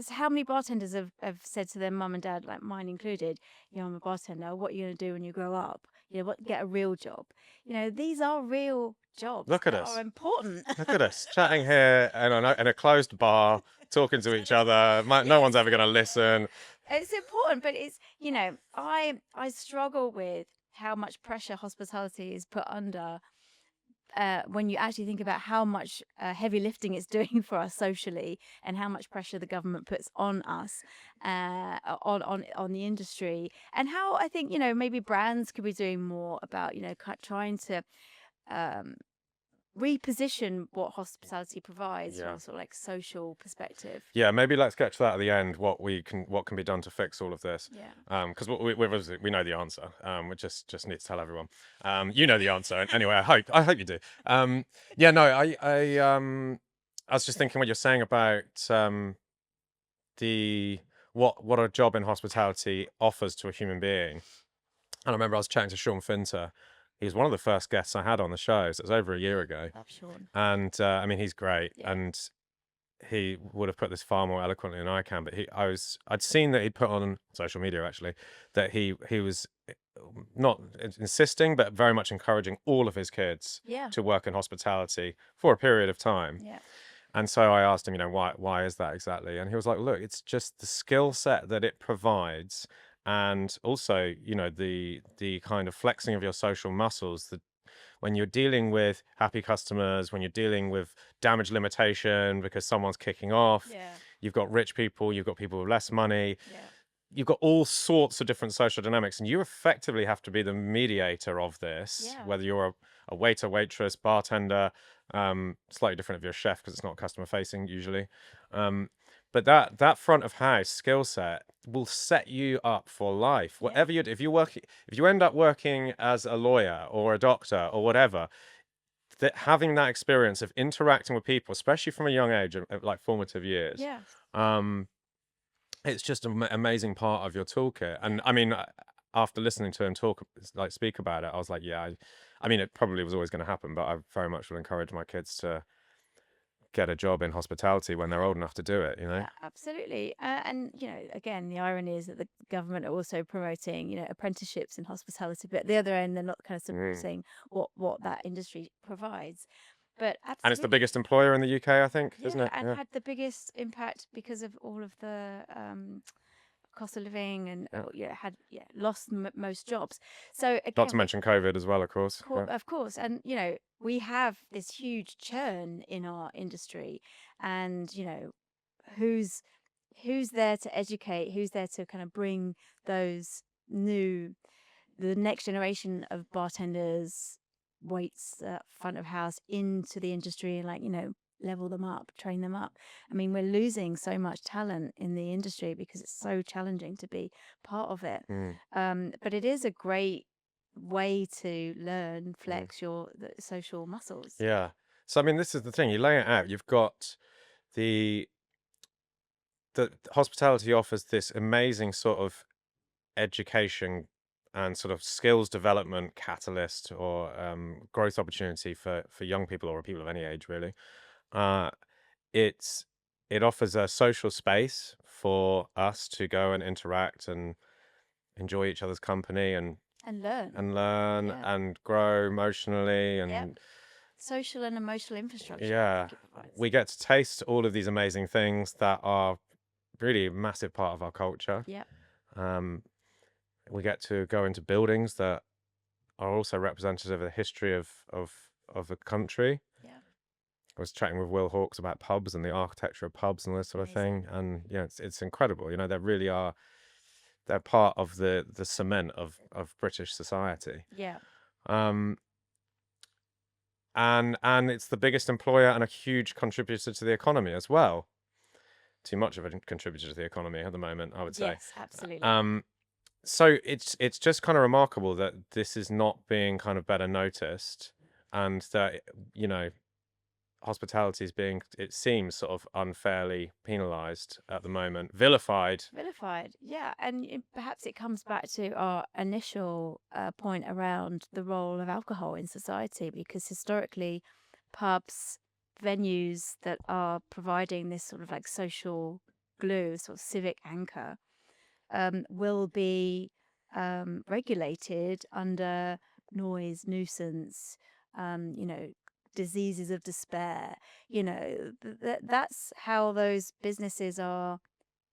so how many bartenders have said to their mum and dad, like mine included, you know, I'm a bartender, what are you going to do when you grow up? You know, get a real job. You know, these are real jobs. Look at that us. are important. Look at us, chatting here in a closed bar, talking to each other. No one's ever going to listen. It's important, but it's, you know, I struggle with how much pressure hospitality is put under when you actually think about how much heavy lifting it's doing for us socially, and how much pressure the government puts on us, on the industry, and how I think, you know, maybe brands could be doing more about, you know, trying to reposition what hospitality provides from a sort of like social perspective. Yeah, maybe let's get to that at the end. What can be done to fix all of this? Yeah. Because we know the answer. We just need to tell everyone. You know the answer. Anyway, I hope you do. Yeah. No, I was just thinking what you're saying about what a job in hospitality offers to a human being. And I remember I was chatting to Sean Finter. He was one of the first guests I had on the show. So it was over a year ago. Love Sean. And I mean, he's great, and he would have put this far more eloquently than I can. But I'd seen that he'd put on social media actually that he was not insisting, but very much encouraging all of his kids to work in hospitality for a period of time. Yeah. And so I asked him, you know, why is that exactly? And he was like, look, it's just the skill set that it provides. And also, you know, the kind of flexing of your social muscles, when you're dealing with happy customers, when you're dealing with damage limitation because someone's kicking off, you've got rich people, you've got people with less money, you've got all sorts of different social dynamics, and you effectively have to be the mediator of this, whether you're a waiter, waitress, bartender, slightly different if you're a chef because it's not customer facing usually. but that front of house skill set will set you up for life. Yeah. Whatever you do, if you end up working as a lawyer or a doctor or whatever, that having that experience of interacting with people, especially from a young age, like formative years, Yeah. um, it's just an amazing part of your toolkit. And I mean, after listening to him speak about it, I was like, yeah, I mean, it probably was always going to happen, but I very much would encourage my kids to get a job in hospitality when they're old enough to do it, you know? Yeah, absolutely. And, again, the irony is that the government are also promoting, apprenticeships in hospitality, but at the other end, they're not kind of Mm. supporting what that industry provides. But And it's the absolutely, biggest employer in the UK, I think, isn't yeah, it? and Yeah. had the biggest impact because of all of the cost of living and Yeah. had lost most jobs. So Not to again, mention COVID as well, of course. Yeah. of course, and we have this huge churn in our industry, and who's there to educate, who's there to kind of bring those the next generation of bartenders, waits, front of house into the industry, and level them up, train them up. I mean, we're losing so much talent in the industry because it's so challenging to be part of it. But it is a great way to learn, flex your social muscles. Yeah. So I mean, this is the thing. You lay it out. You've got the hospitality offers this amazing sort of education and sort of skills development catalyst or growth opportunity for young people or people of any age, really. Uh, it's it offers a social space for us to go and interact and enjoy each other's company and Learn. Yeah. and grow emotionally Yep. and Social and emotional infrastructure. yeah, we get to taste all of these amazing things that are really a massive part of our culture. Yep. We get to go into buildings that are also representative of the history of the country. Yeah. I was chatting with Will Hawkes about pubs and the architecture of pubs and this sort of thing, and it's incredible. They really are. They're part of the cement of British society. Yeah. And it's the biggest employer and a huge contributor to the economy as well. Too much of a contributor to the economy at the moment, I would say. Yes, absolutely. So it's just kind of remarkable that this is not being kind of better noticed, and that hospitality is being, it seems, sort of unfairly penalized at the moment, vilified. Yeah. And perhaps it comes back to our initial point around the role of alcohol in society, because historically, pubs, venues that are providing this sort of like social glue, sort of civic anchor, will be regulated under noise, nuisance, diseases of despair. That's how those businesses are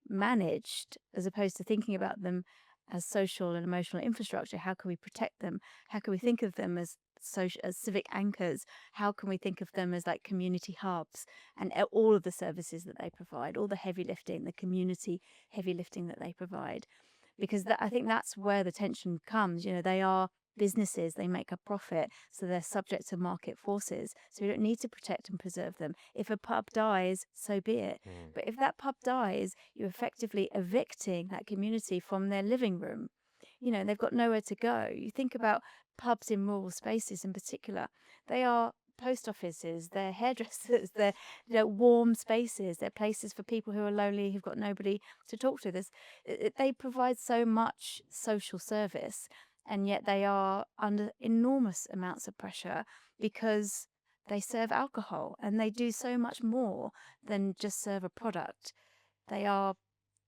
managed, as opposed to thinking about them as social and emotional infrastructure. How can we protect them? How can we think of them as social, as civic anchors? How can we think of them as like community hubs, and all of the services that they provide, all the heavy lifting, the community heavy lifting that they provide? Because I think that's where the tension comes. They are businesses, they make a profit, so they're subject to market forces. So we don't need to protect and preserve them. If a pub dies, so be it. But if that pub dies, you're effectively evicting that community from their living room. They've got nowhere to go. You think about pubs in rural spaces in particular. They are post offices, they're hairdressers, they're warm spaces, they're places for people who are lonely, who've got nobody to talk to. They provide so much social service, and yet they are under enormous amounts of pressure because they serve alcohol, and they do so much more than just serve a product. They are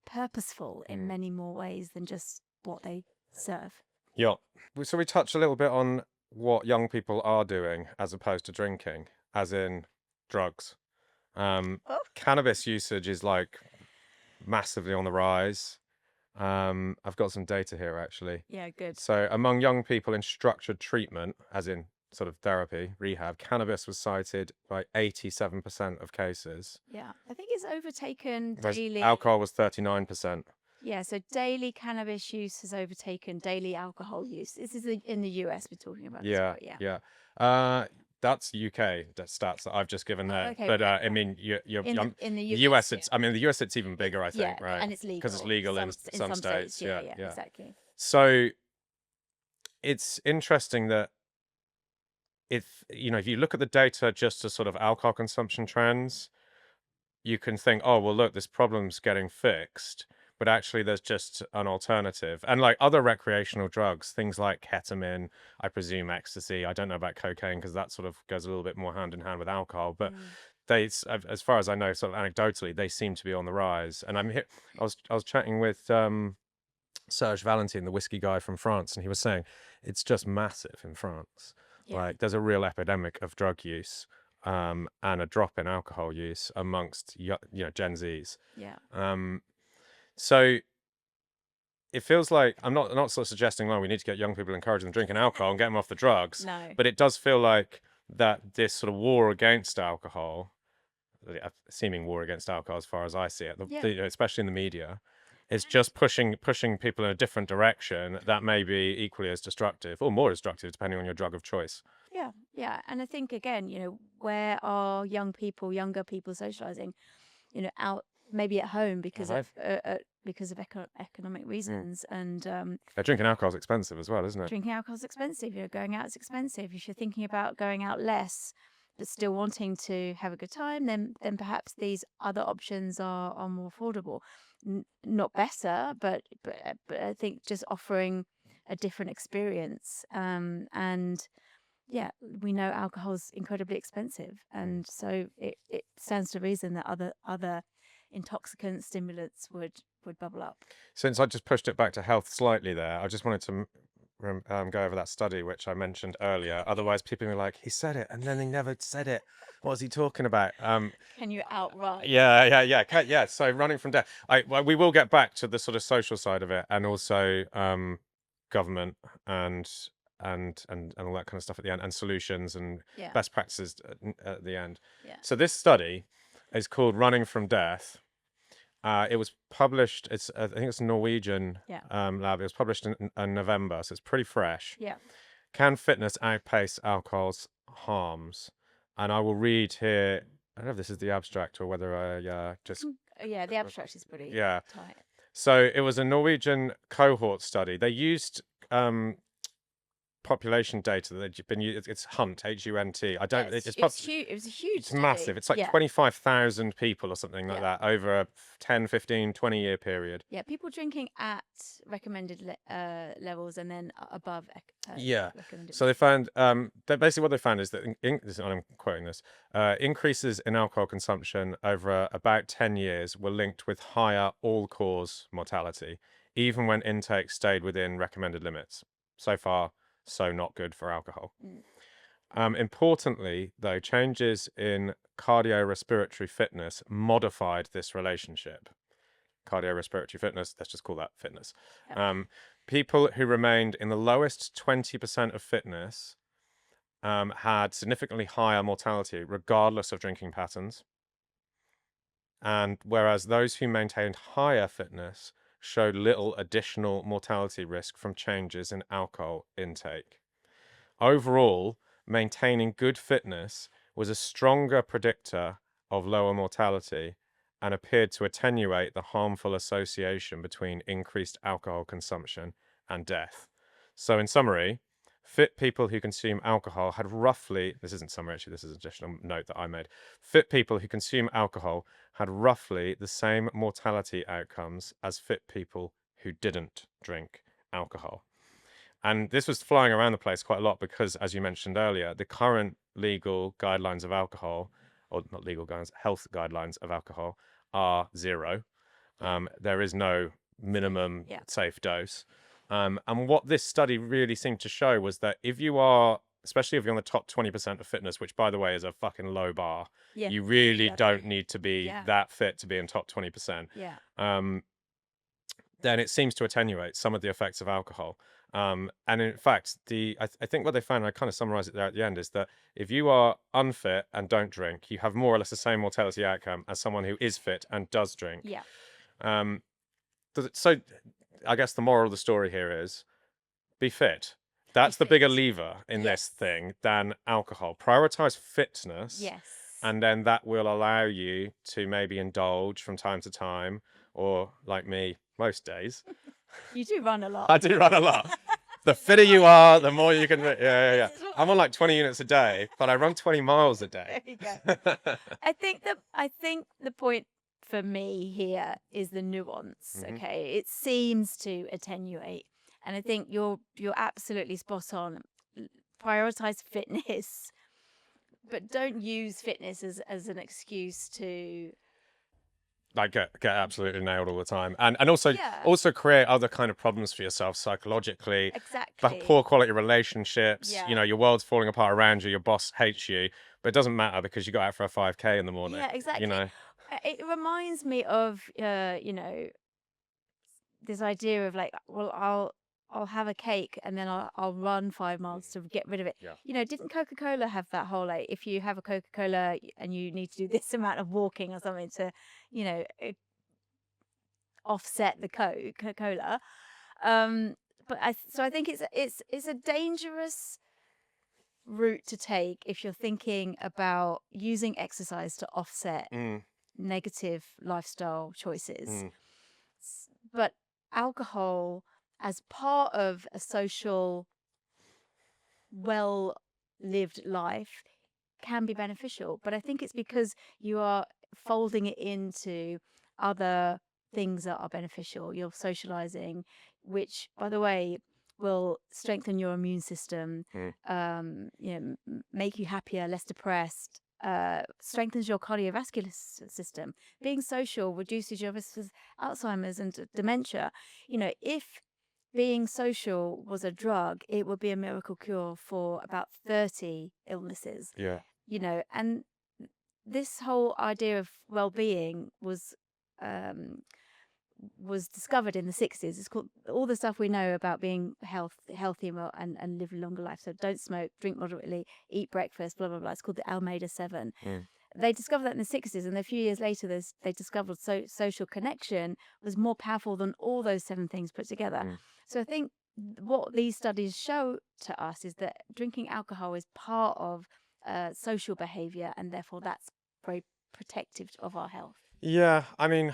purposeful in many more ways than just what they serve. Yeah. So we touched a little bit on what young people are doing as opposed to drinking, as in drugs. Cannabis usage is like massively on the rise. I've got some data here actually. Yeah, good. So among young people in structured treatment, as in sort of therapy, rehab, cannabis was cited by 87% of cases. Yeah, I think it's overtaken Whereas daily. alcohol was 39%. Yeah, so daily cannabis use has overtaken daily alcohol use. This is in the US we're talking about. Yeah, Yeah. yeah. That's UK stats that I've just given there. Okay, But I mean, you're in the the US, US. I mean, the US. It's even bigger, I think, yeah, right? and it's Because it's legal legal in in some some states. states. Yeah, Yeah, yeah, yeah. exactly. So it's interesting that if if you look at the data just as sort of alcohol consumption trends, you can think, oh, well, look, this problem's getting fixed, but actually there's just an alternative. And like other recreational drugs, things like ketamine, I presume ecstasy, I don't know about cocaine because that sort of goes a little bit more hand in hand with alcohol, but as far as I know, sort of anecdotally, they seem to be on the rise. And I was chatting with Serge Valentin, the whiskey guy from France, and he was saying it's just massive in France. Yeah, Like there's a real epidemic of drug use, and a drop in alcohol use amongst Gen Zs. yeah, So it feels like I'm not sort of suggesting, well, we need to get young people, encourage them drinking alcohol and get them off the drugs, no, but it does feel like that this sort of war against alcohol, the seeming war against alcohol, as far as I see it, yeah. especially in the media, is just pushing people in a different direction that may be equally as destructive or more destructive, depending on your drug of choice. Yeah, yeah. And I think again, where are younger people socializing? Out maybe at home because I've of economic mm. reasons, and Drinking alcohol is expensive as well, isn't it? drinking alcohol is expensive. Going out is expensive. If you're thinking about going out less but still wanting to have a good time, then perhaps these other options are more affordable. Not better, but I think just offering a different experience. And yeah, we know alcohol's incredibly expensive, and so it stands to reason that other intoxicant stimulants would bubble up. Since I just pushed it back to health slightly there, I just wanted to go over that study which I mentioned earlier. Otherwise, people are like, he said it and then he never said it. What was he talking about? Can you outrun? Yeah. So running from death. We will get back to the sort of social side of it, and also government and and all that kind of stuff at the end, and solutions and Yeah, best practices at the end. yeah. So this study is called Running from Death. It was published. I think it's a Norwegian Yeah. lab. It was published in November, so it's pretty fresh. Yeah. Can fitness outpace alcohol's harms? And I will read here. I don't know if this is the abstract or whether I just Yeah, the abstract is pretty yeah. tight. So it was a Norwegian cohort study. They used population data that they've been used. It's Hunt, Hunt. I don't. It's It's huge. It was a huge it's study. massive. It's like Yeah. 25,000 people or something like Yeah. that over a 10, 15, 20-year period. Yeah, people drinking at recommended levels and then above Yeah. recommended. So they found basically what they found is that I'm quoting this, increases in alcohol consumption over about 10 years were linked with higher all-cause mortality, even when intake stayed within recommended limits. So far, so not good for alcohol. Importantly, though, changes in cardiorespiratory fitness modified this relationship. Cardiorespiratory fitness, let's just call that fitness. Yeah. People who remained in the lowest 20% of fitness had significantly higher mortality, regardless of drinking patterns. And whereas those who maintained higher fitness showed little additional mortality risk from changes in alcohol intake. Overall, maintaining good fitness was a stronger predictor of lower mortality and appeared to attenuate the harmful association between increased alcohol consumption and death. So in summary, fit people who consume alcohol had roughly, this isn't summary actually, this is an additional note that I made, fit people who consume alcohol had roughly the same mortality outcomes as fit people who didn't drink alcohol. And this was flying around the place quite a lot because, as you mentioned earlier, the current legal guidelines of alcohol, or not legal guidelines, health guidelines of alcohol, are zero. There is no minimum safe dose. And what this study really seemed to show was that if you are, especially if you're on the top 20% of fitness, which by the way is a fucking low bar, you really don't need to be that fit to be in top 20%. Yeah. Then it seems to attenuate some of the effects of alcohol. And in fact, I think what they found, and I kind of summarize it there at the end, is that if you are unfit and don't drink, you have more or less the same mortality outcome as someone who is fit and does drink. Yeah. So I guess the moral of the story here is be fit. That's the bigger fit. lever in this Yes. thing than alcohol. Prioritize fitness, Yes. and then that will allow you to maybe indulge from time to time, or like me, most days. You do run a lot. I do run a lot. The fitter you are, the more you can. Yeah. I'm on like 20 units a day, but I run 20 miles a day. There you go. I think the point for me here is the nuance. Mhm. Okay, it seems to attenuate, and I think you're absolutely spot on. Prioritize fitness, but don't use fitness as an excuse to Like get absolutely nailed all the time, and also yeah, create other kind of problems for yourself psychologically. But exactly. poor quality relationships, you Yeah. know, your world's falling apart around you, your boss hates you, but it doesn't matter because you got out for a 5K in the morning, Yeah, you exactly. know. It reminds me of this idea of like, well, I'll have a cake and then I'll run 5 miles to get rid of it. Yeah. Didn't Coca-Cola have that whole like, if you have a Coca-Cola and you need to do this amount of walking or something to, offset the Coca-Cola. So I think it's a dangerous route to take if you're thinking about using exercise to offset Mm, negative lifestyle choices. mm, But alcohol as part of a social, well lived life can be beneficial. But I think it's because you are folding it into other things that are beneficial. You're socializing, which, by the way, will strengthen your immune system, mm. make you happier, less depressed, strengthens your cardiovascular system. Being social reduces your risk for Alzheimer's and dementia. If being social was a drug, it would be a miracle cure for about 30 illnesses. Yeah. And this whole idea of well-being um, was discovered in the 60s. It's called all the stuff we know about being healthy and live a longer life. So don't smoke, drink moderately, eat breakfast, blah, blah, blah. It's called the Almeida 7. Mm. They discovered that in the 60s, and a few years later, they discovered social connection was more powerful than all those 7 things put together. Mm. So I think what these studies show to us is that drinking alcohol is part of social behavior, and therefore that's very protective of our health. Yeah, I mean,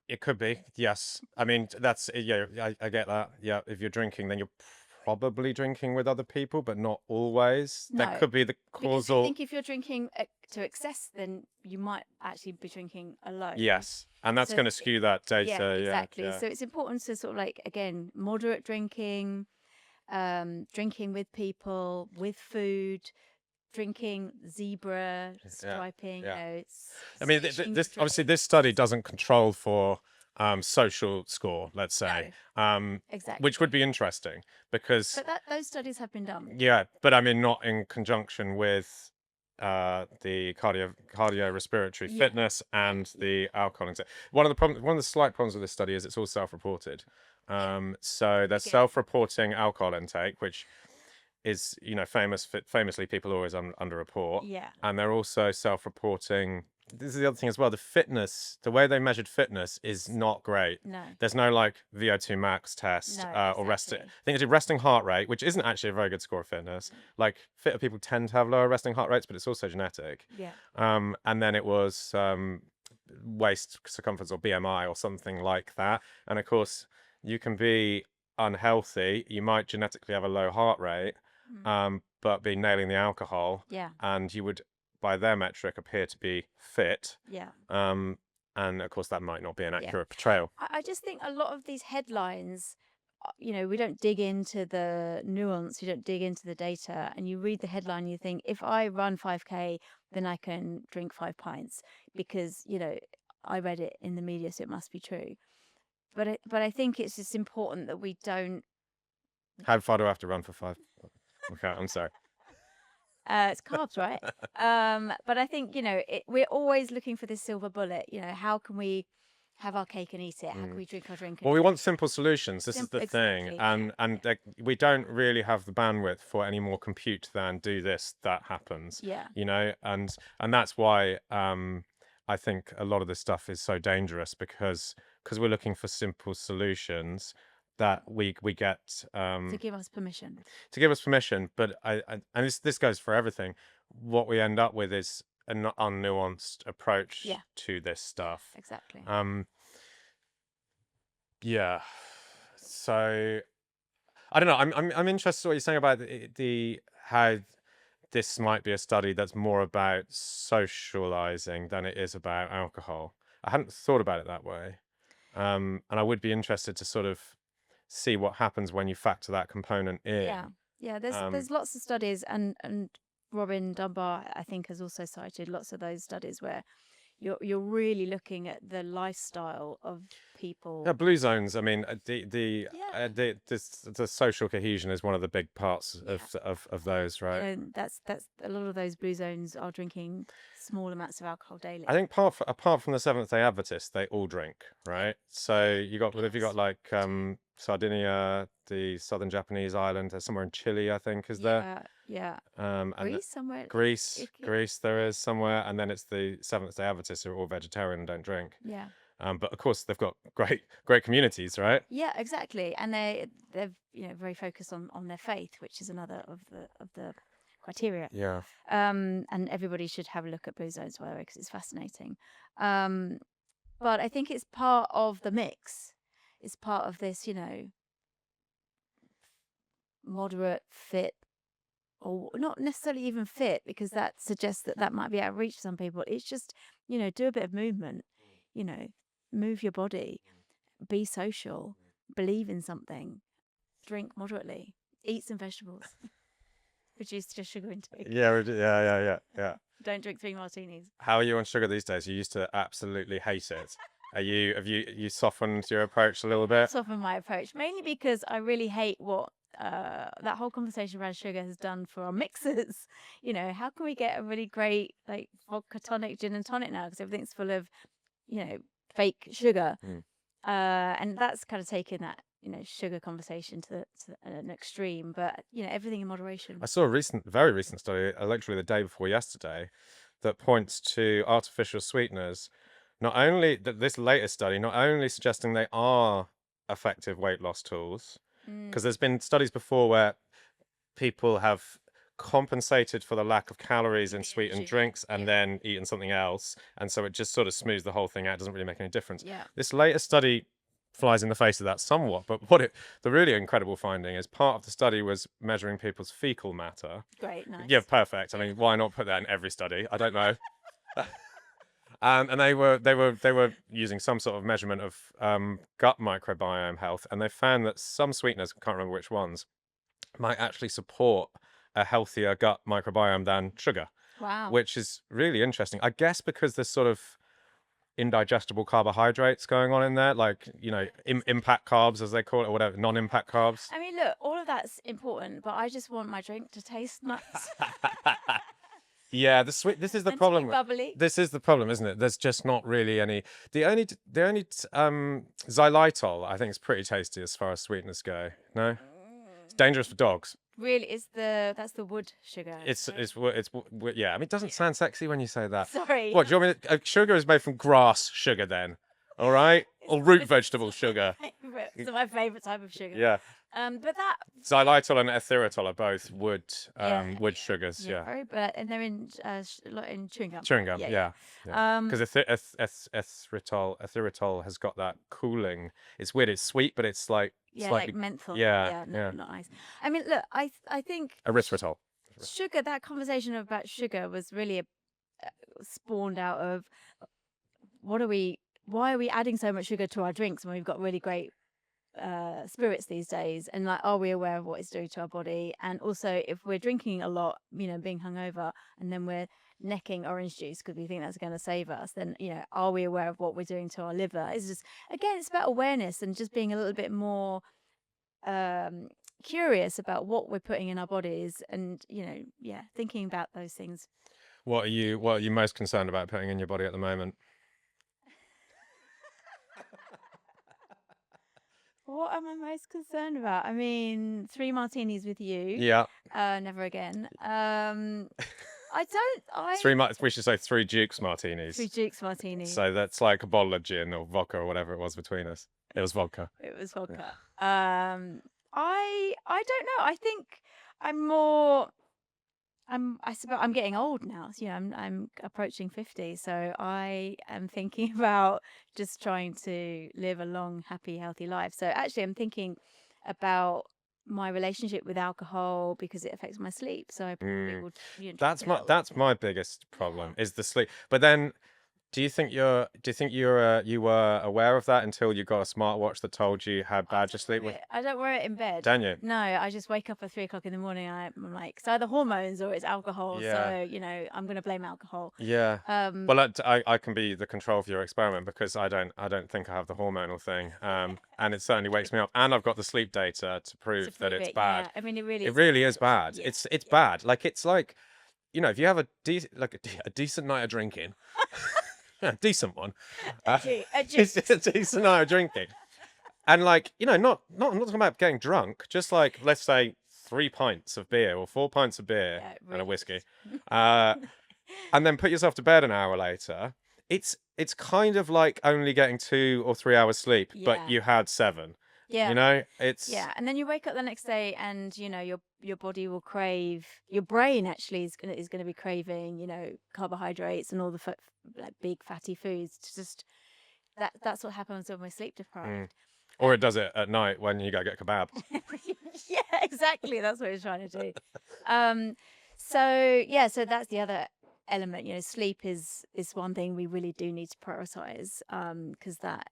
it could be, yes. I mean, that's yeah, I get that. Yeah, if you're drinking, then you're probably drinking with other people, but not always. That No, could be the because I causal. think if you're drinking to excess, then you might actually be drinking alone. Yes, and that's So going to skew that data. yeah, exactly. Yeah. So it's important to sort of like, again, moderate drinking, drinking with people, with food, drinking zebra striping. Yeah. It's I mean, switching this to obviously drink. this study doesn't control for social score, let's say, Exactly. which would be interesting because But those studies have been done. yeah, but I mean not in conjunction with the cardiorespiratory Yeah. fitness and the alcohol. One of the slight problems with this study is it's all self-reported. So they're Again. self-reporting alcohol intake, which is famously people always underreport. Yeah. And they're also self-reporting. This is the other thing as well. The way they measured fitness is not great. No. There's no like VO2 max test No, or resting. I exactly. think it's a resting heart rate, which isn't actually a very good score of fitness. Like fitter people tend to have lower resting heart rates, but it's also genetic. Yeah. And then it was waist circumference or BMI or something like that. And of course, you can be unhealthy. You might genetically have a low heart rate, but be nailing the alcohol. Yeah. And you would, by their metric, appear to be fit. Yeah. And of course, that might not be an accurate portrayal. I just think a lot of these headlines, we don't dig into the nuance, we don't dig into the data, and you read the headline, you think, if I run 5K, then I can drink 5 pints because, I read it in the media, so it must be true. But I think it's just important that we don't. How far do I have to run for 5? Okay, I'm sorry. It's carbs, right? But I think, we're always looking for this silver bullet. How can we have our cake and eat it? How can we drink our drink? Well, we want simple solutions. This is the thing. Exactly. And we don't really have the bandwidth for any more compute than do this, that happens. Yeah. And that's why I think a lot of this stuff is so dangerous because we're looking for simple solutions. that we get To give us permission. to give us permission. But and this goes for everything. What we end up with is an unnuanced approach Yeah. to this stuff. Exactly. Yeah. So I don't know. I'm interested in what you're saying about the how this might be a study that's more about socializing than it is about alcohol. I hadn't thought about it that way. And I would be interested to sort of see what happens when you factor that component in. Yeah. There's lots of studies, and Robin Dunbar, I think, has also cited lots of those studies where you're really looking at the lifestyle of people. Yeah, blue zones. I mean, the social cohesion is one of the big parts of those, right? You know, that's a lot of those blue zones are drinking small amounts of alcohol daily. I think apart from the Seventh-day Adventists, they all drink, right? So you got like Sardinia, the southern Japanese island. There's somewhere in Chile, I think, is there? Yeah. And Greece somewhere. Greece, there is somewhere, and then it's the Seventh-day Adventists who are all vegetarian and don't drink. Yeah. But of course, they've got great communities, right? Yeah, exactly, and they're very focused on their faith, which is another of the criteria. Yeah. And everybody should have a look at blue zones, by the way, because it's fascinating. But I think it's part of the mix. It's part of this, moderate, fit, or not necessarily even fit, because that suggests that might be out of reach for some people. It's just, do a bit of movement, move your body, be social, believe in something, drink moderately, eat some vegetables, reduce your sugar intake. Yeah. Don't drink 3 martinis. How are you on sugar these days? You used to absolutely hate it. Have you softened your approach a little bit? Softened my approach, mainly because I really hate what that whole conversation around sugar has done for our mixers. How can we get a really great vodka tonic, gin and tonic now, because everything's full of fake sugar. And that's kind of taken that sugar conversation to an extreme, but everything in moderation. I saw a very recent study, literally the day before yesterday, that points to artificial sweeteners. Not only this latest study, not only suggesting they are effective weight loss tools, because there's been studies before where people have compensated for the lack of calories in sweetened drinks and then eaten something else, and so it just sort of smooths the whole thing out. It doesn't really make any difference. This latest study flies in the face of that somewhat, but the really incredible finding is part of the study was measuring people's fecal matter. Great, nice. Yeah, perfect. I mean, why not put that in every study? I don't know. And they were using some sort of measurement of gut microbiome health, and they found that some sweeteners, can't remember which ones, might actually support a healthier gut microbiome than sugar. Wow. Which is really interesting. I guess because there's sort of indigestible carbohydrates going on in there, like, impact carbs, as they call it, or whatever, non-impact carbs. I mean, look, all of that's important, but I just want my drink to taste nice. Yeah, this is the problem. Bubbly. This is the problem, isn't it? There's just not really any. The only xylitol, I think, is pretty tasty as far as sweeteners go. No, it's dangerous for dogs. Really, that's the wood sugar. It's yeah. I mean, it doesn't sound sexy when you say that. Sorry. What do you want me to, sugar is made from grass sugar then? All right, or root vegetable sugar. It's my favorite type of sugar. Yeah. But that xylitol and erythritol are both wood sugars. Yeah. Very, but and they're in chewing gum. Chewing gum. Yeah. Because erythritol has got that cooling. It's weird. It's sweet, but it's like slightly, like menthol. Yeah. Not nice. I mean, look, I think erythritol. Sugar. That conversation about sugar was really spawned out of why are we adding so much sugar to our drinks when we've got really great spirits these days, and are we aware of what it's doing to our body? And also, if we're drinking a lot, being hungover, and then we're necking orange juice because we think that's going to save us, then are we aware of what we're doing to our liver? It's just, again, it's about awareness and just being a little bit more curious about what we're putting in our bodies, and thinking about those things. What are you most concerned about putting in your body at the moment? What am I most concerned about? I mean, 3 martinis with you. Yeah. Never again. We should say 3 Duke's martinis. 3 Duke's martinis. So that's like a bottle of gin or vodka or whatever it was between us. It was vodka. It was Yeah. vodka. I don't know. I think I'm more. I suppose I'm getting old now. So, I'm approaching 50, so I am thinking about just trying to live a long, happy, healthy life. So actually, I'm thinking about my relationship with alcohol because it affects my sleep. So I probably Mm. would, try to get That's my biggest problem is the sleep. But then, you were aware of that until you got a smartwatch that told you how bad your sleep was? I don't wear it in bed. Don't you? No, I just wake up at 3 o'clock in the morning. I'm like, it's either hormones or it's alcohol. Yeah. So, I'm going to blame alcohol. Yeah. Um, Well, I can be the control for your experiment because I don't think I have the hormonal thing. And it certainly wakes me up. And I've got the sleep data to to prove that prove it's it, yeah. bad. I mean, it really It is really bad. is bad. Yeah, It's bad. Like it's like, if you have a decent night of drinking, a decent one, a it's a decent night of drinking, and like I'm not talking about getting drunk, just like let's say 3 pints of beer or 4 pints of beer Yeah, and a really whiskey, is. and then put yourself to bed an hour later. It's kind of like only getting 2 or 3 hours sleep, but Yeah, you had 7. yeah, It's yeah. And then you wake up the next day, and your body will crave. Your brain actually is gonna be craving, carbohydrates and all the like big fatty foods. To just that's what happens when we're sleep mm. deprived. Or it does it at night when you go get kebab. Yeah, exactly. That's what it's trying to do. Um, so yeah, so that's the other element. Sleep is one thing we really do need to prioritize. Because that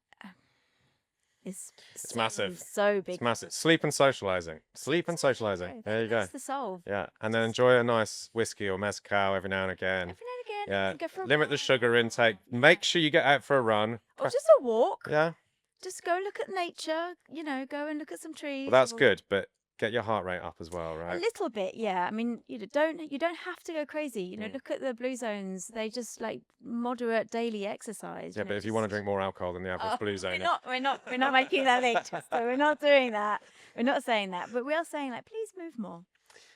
is It's massive. so It's big. massive. Sleep and socializing. Sleep and socializing. There you go. That's the solve. Yeah, and then enjoy a nice whiskey or mezcal every now and again. Every now and again, Yeah, and go for a limit the run. sugar intake. Make sure you get out for a run. Or just a walk. Yeah, Just go look at nature. Go and look at some well trees. that's or good, but get your heart rate up as well, A right? little bit, yeah. I mean, you don't have to go crazy. Look at the blue zones. They just like moderate daily exercise. Yeah, but if you want to drink more alcohol than the average blue We're zone, not making that link. So we're not doing that. We're not saying that, but we are saying like, please move more.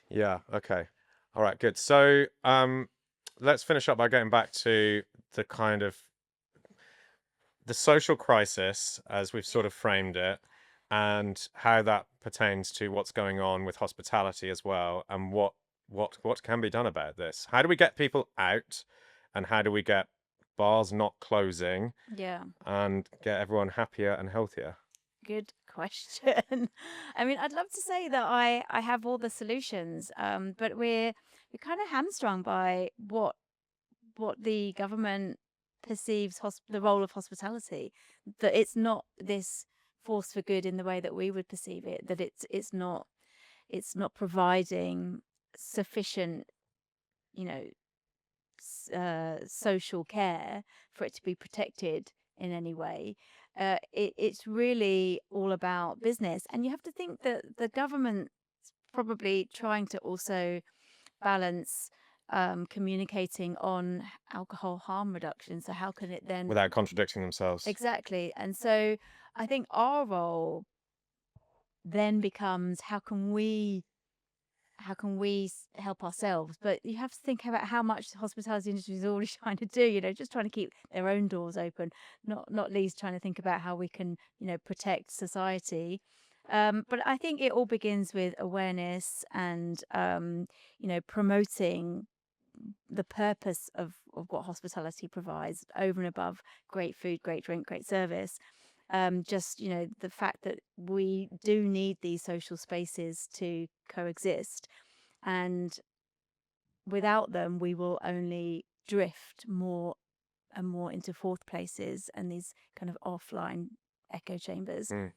yeah, okay, all right, good. So, let's finish up by getting back to the kind of the social crisis as we've sort of framed it, and how that pertains to what's going on with hospitality as well, and what can be done about this. How do we get people out, and how do we get bars not closing, Yeah, and get everyone happier and healthier? good question. I mean, I'd love to say that I have all the solutions, but we're kind of hamstrung by what the government perceives the role of hospitality, that it's not this force for good in the way that we would perceive it, that it's not providing sufficient, you know social care for it to be protected in any way. It's really all about business, and you have to think that the government's probably trying to also balance communicating on alcohol harm reduction. So how can it then Without contradicting themselves. exactly? And so I think our role then becomes how can we help ourselves? But you have to think about how much the hospitality industry is already trying to do. Just trying to keep their own doors open, not least trying to think about how we can protect society. But I think it all begins with awareness and promoting the purpose of what hospitality provides over and above great food, great drink, great service. Just the fact that we do need these social spaces to coexist, and without them we will only drift more and more into fourth places and these kind of offline echo chambers. Mm.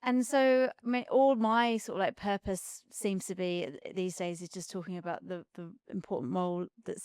And so, I mean, all my sort of like purpose seems to be these days is just talking about the important role that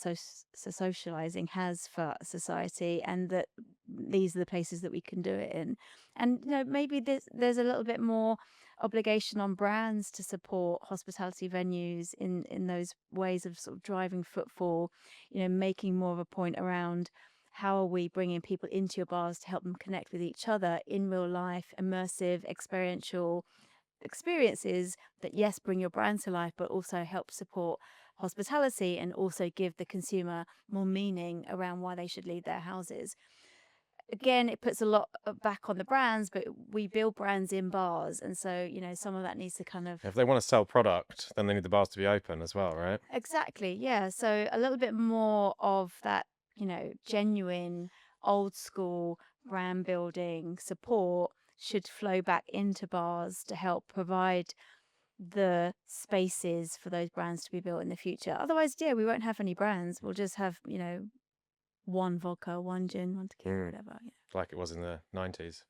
socializing has for society, and that these are the places that we can do it in. And maybe there's a little bit more obligation on brands to support hospitality venues in those ways of sort of driving footfall. Making more of a point around how are we bringing people into your bars to help them connect with each other in real life, immersive, experiential experiences that, yes, bring your brand to life, but also help support hospitality and also give the consumer more meaning around why they should leave their houses. again, it puts a lot back on the brands, but we build brands in bars, and so some of that needs to kind of If they want to sell product, then they need the bars to be open as well, right? exactly, yeah. So a little bit more of that, genuine old school brand building support should flow back into bars to help provide the spaces for those brands to be built in the future. Otherwise, yeah, we won't have any brands. We'll just have, one vodka, one gin, one tequila, whatever. Like it was in the 90s.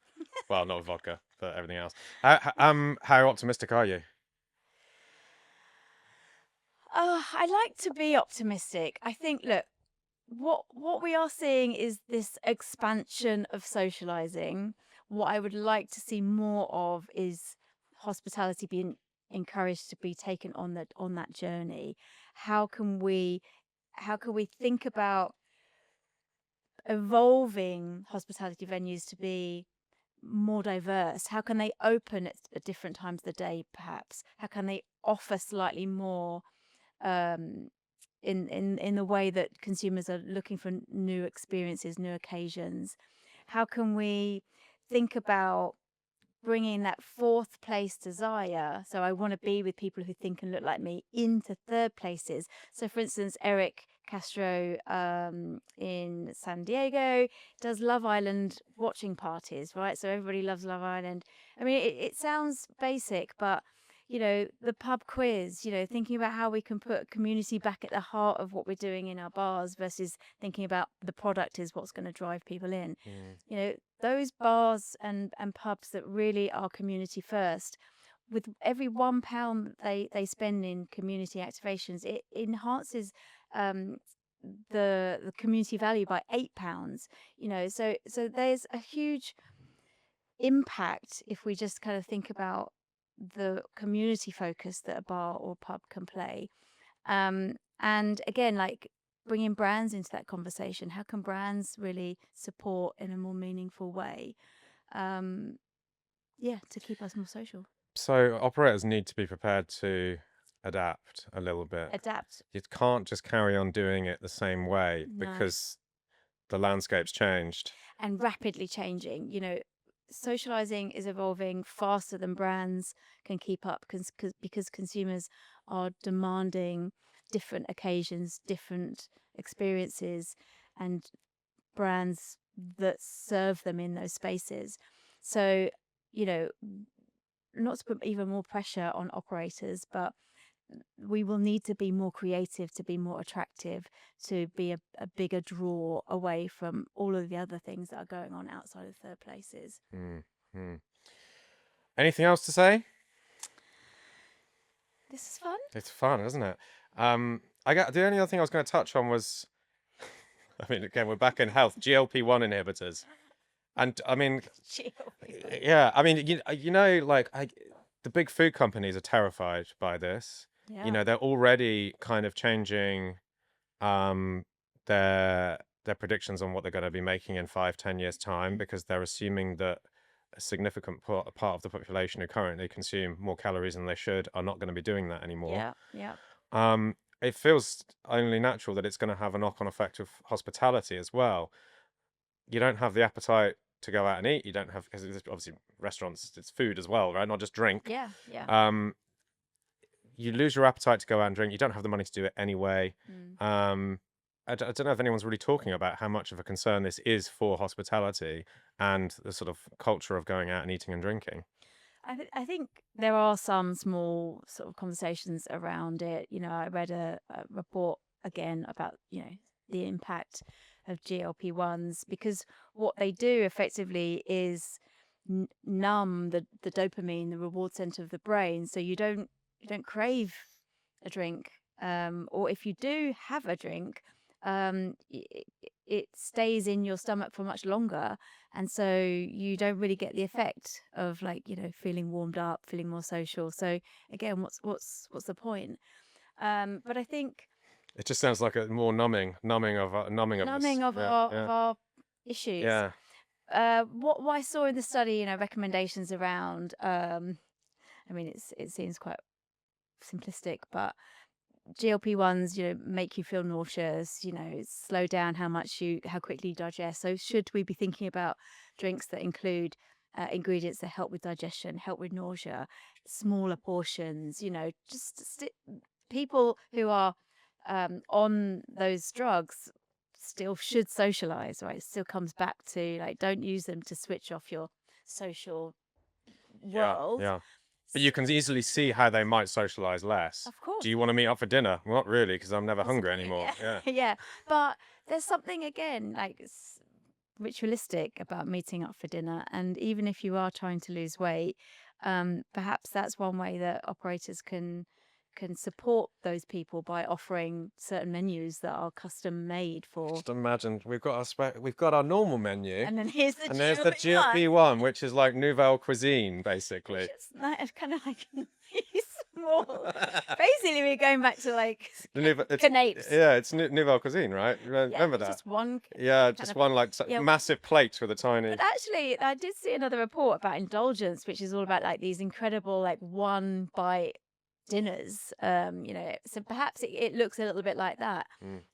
Well, not with vodka, but everything else. How optimistic are you? I like to be optimistic. I think, look, what we are seeing is this expansion of socializing. What I would like to see more of is hospitality being encouraged to be taken on that journey. How can we think about evolving hospitality venues to be more diverse? How can they open at different times of the day, perhaps? How can they offer slightly more in the way that consumers are looking for new experiences, new occasions? How can we think about bringing that fourth place desire? So I want to be with people who think and look like me into third places. So for instance, Eric Castro in San Diego does Love Island watching parties, right? So everybody loves Love Island. I mean, it sounds basic, but the pub quiz, thinking about how we can put community back at the heart of what we're doing in our bars versus thinking about the product is what's going to drive people in. Those bars and pubs that really are community first, with every £1 they spend in community activations, it enhances the community value by £8. So there's a huge impact if we just kind of think about the community focus that a bar or pub can play. And again, like bringing brands into that conversation. How can brands really support in a more meaningful way? To keep us more social. So operators need to be prepared to adapt a little bit. Adapt. You can't just carry on doing it the same way No. because the landscape's changed. And rapidly changing. Socializing is evolving faster than brands can keep up because consumers are demanding different occasions, different experiences, and brands that serve them in those spaces. So, not to put even more pressure on operators, but we will need to be more creative, to be more attractive, to be a bigger draw away from all of the other things that are going on outside of third places. Anything else to say? This is fun. It's fun, isn't it? The only other thing I was going to touch on was, I mean, again, we're back in health. GLP-1 inhibitors, and I mean, yeah, I mean, the big food companies are terrified by this. Yeah. They're already kind of changing their predictions on what they're going to be making in 5-10 years time, because they're assuming that a significant part of the population who currently consume more calories than they should are not going to be doing that anymore. Yeah. It feels only natural that it's going to have a knock-on effect of hospitality as well. You don't have the appetite to go out and eat. You don't have, because obviously restaurants, it's food as well, right? Not just drink. Yeah. You lose your appetite to go out and drink. You don't have the money to do it anyway. I don't know if anyone's really talking about how much of a concern this is for hospitality and the sort of culture of going out and eating and drinking. I think there are some small sort of conversations around it. I read a report again about, the impact of GLP-1s, because what they do effectively is numb the dopamine, the reward center of the brain. So you don't crave a drink. Or if you do have a drink, it stays in your stomach for much longer, and so you don't really get the effect of feeling warmed up, feeling more social. So again, what's the point? But I think it just sounds like a more numbing of our issues. Yeah. What I saw in the study, recommendations around. I mean, it seems quite simplistic, but GLP-1s, make you feel nauseous, slow down how quickly you digest. So should we be thinking about drinks that include ingredients that help with digestion, help with nausea, smaller portions, people who are on those drugs still should socialize, right? It still comes back to like, don't use them to switch off your social Yeah, world. yeah. But you can easily see how they might socialize less. Of course. Do you want to meet up for dinner? Well, not really, because I'm never hungry Possibly, anymore. Yeah. yeah. But there's something again like ritualistic about meeting up for dinner, and even if you are trying to lose weight, perhaps that's one way that operators can support those people by offering certain menus that are custom made for. Just imagine we've got our normal menu, And then here's the and there's the GLP-1, which is like nouvelle cuisine, basically. It's kind of like small. Basically, we're going back to like canapes. Yeah, it's nouvelle cuisine, right? Remember that? Just one. Yeah, just one like massive plate with a tiny. But actually, I did see another report about indulgence, which is all about like these incredible like one bite dinners. So perhaps it looks a little bit like that.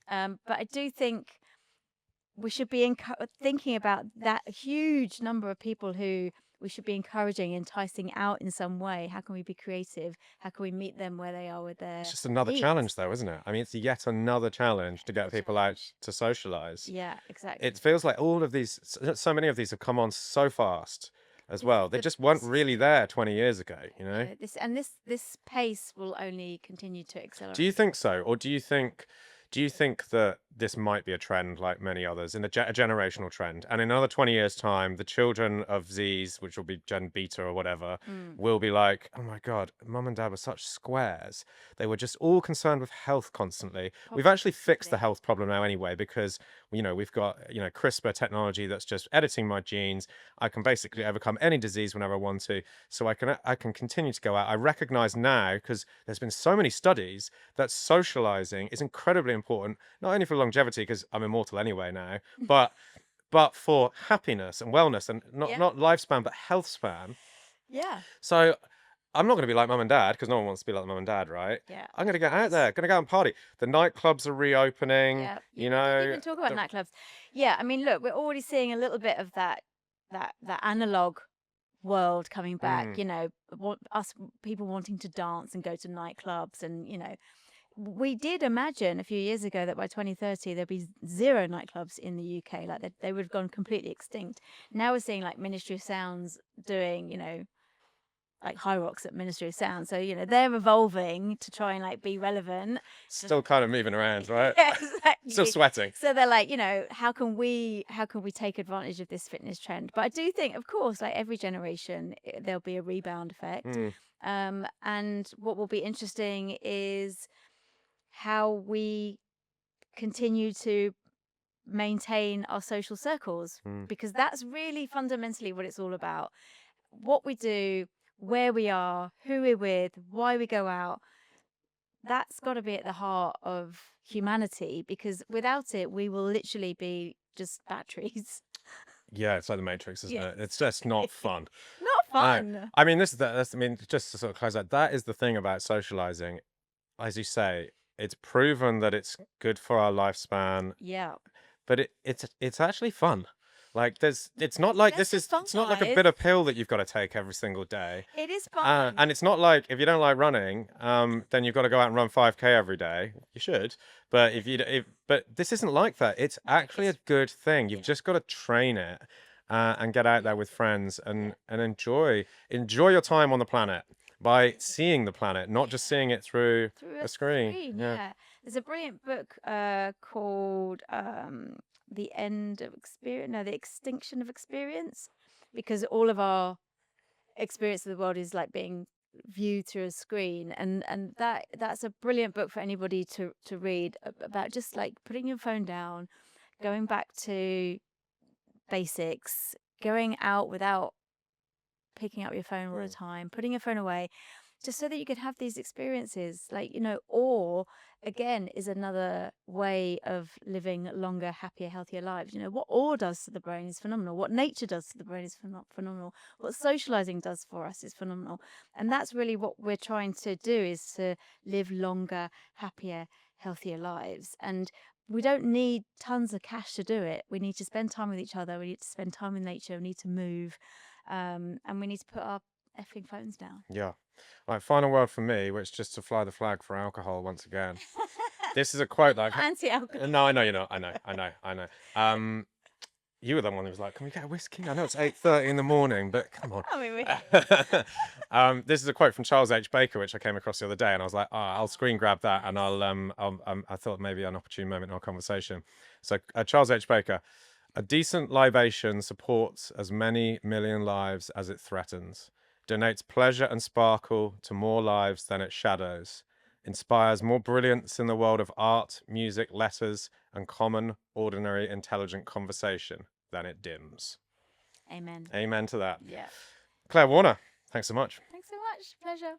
But I do think we should be thinking about that huge number of people who we should be encouraging, enticing out in some way. How can we be creative? How can we meet them where they are with their It's just another needs? challenge, though, isn't it? I mean, it's yet another challenge to get people out to socialize. Yeah, exactly. It feels like all of these, so many of these have come on so fast as well. They just weren't really there 20 years ago, This pace will only continue to accelerate. Do you think so? Or do you think that this might be a trend like many others, a generational trend? And in another 20 years' time, the children of Z's, which will be Gen Beta or whatever, will be like, oh my God, mum and dad were such squares. They were just all concerned with health constantly. We've actually fixed the health problem now anyway, because, we've got, CRISPR technology that's just editing my genes. I can basically overcome any disease whenever I want to. So I can continue to go out. I recognize now, because there's been so many studies, that socializing is incredibly important, not only for longevity, because I'm immortal anyway now, but for happiness and wellness, and not lifespan, but health span. Yeah. So I'm not going to be like mum and dad, because no one wants to be like mum and dad, right? Yeah. I'm going to get out there, going to go out and party. The nightclubs are reopening. Yeah. You can talk about nightclubs. Yeah. I mean, look, we're already seeing a little bit of that analog world coming back. Us people wanting to dance and go to nightclubs, and we did imagine a few years ago that by 2030 there'd be 0 nightclubs in the UK, like they would have gone completely extinct. Now we're seeing like Ministry of Sounds doing, like High Rocks at Ministry of Sound. So, they're evolving to try and like be relevant. Still kind of moving around, right? Yeah, exactly. Still sweating. So they're like, how can we take advantage of this fitness trend? But I do think, of course, like every generation, there'll be a rebound effect. And what will be interesting is how we continue to maintain our social circles, because that's really fundamentally what it's all about. What we do, where we are, who we're with, why we go out, that's got to be at the heart of humanity, because without it, we will literally be just batteries. Yeah, it's like the Matrix, isn't it? It's just not fun. Not fun. I mean, just to sort of close that, that is the thing about socializing. As you say, it's proven that it's good for our lifespan. Yeah. But it's actually fun. Like it's not like it's not like a bitter pill that you've got to take every single day. It is fun. And it's not like, if you don't like running, then you've got to go out and run 5K every day. You should, but but this isn't like that. It's actually a good thing. You've just got to train it, and get out there with friends and enjoy your time on the planet by seeing the planet, not just seeing it through a screen. Yeah. There's a brilliant book called The Extinction of Experience, because all of our experience of the world is like being viewed through a screen, and that's a brilliant book for anybody to read, about just like putting your phone down, going back to basics, going out without picking up your phone all the time, putting your phone away, just so that you could have these experiences, like, or again is another way of living longer, happier, healthier lives. What ore does to the brain is phenomenal. What nature does to the brain is phenomenal. What socializing does for us is phenomenal. And that's really what we're trying to do, is to live longer, happier, healthier lives. And we don't need tons of cash to do it. We need to spend time with each other. We need to spend time in nature. We need to move. And we need to put our effing phones down. Yeah. Right, final word for me, which just to fly the flag for alcohol once again. This is a quote that Anti-alcohol. No, I know you're not. I know. You were the one who was like, "Can we get a whiskey?" I know it's 8:30 in the morning, but come on. I mean, This is a quote from Charles H. Baker, which I came across the other day, and I was like, I'll screen grab that, and I thought maybe an opportune moment in our conversation. So, Charles H. Baker: "A decent libation supports as many million lives as it threatens, donates pleasure and sparkle to more lives than it shadows, inspires more brilliance in the world of art, music, letters, and common, ordinary, intelligent conversation than it dims." Amen. Amen to that. Yeah. Claire Warner, thanks so much. Thanks so much. Pleasure.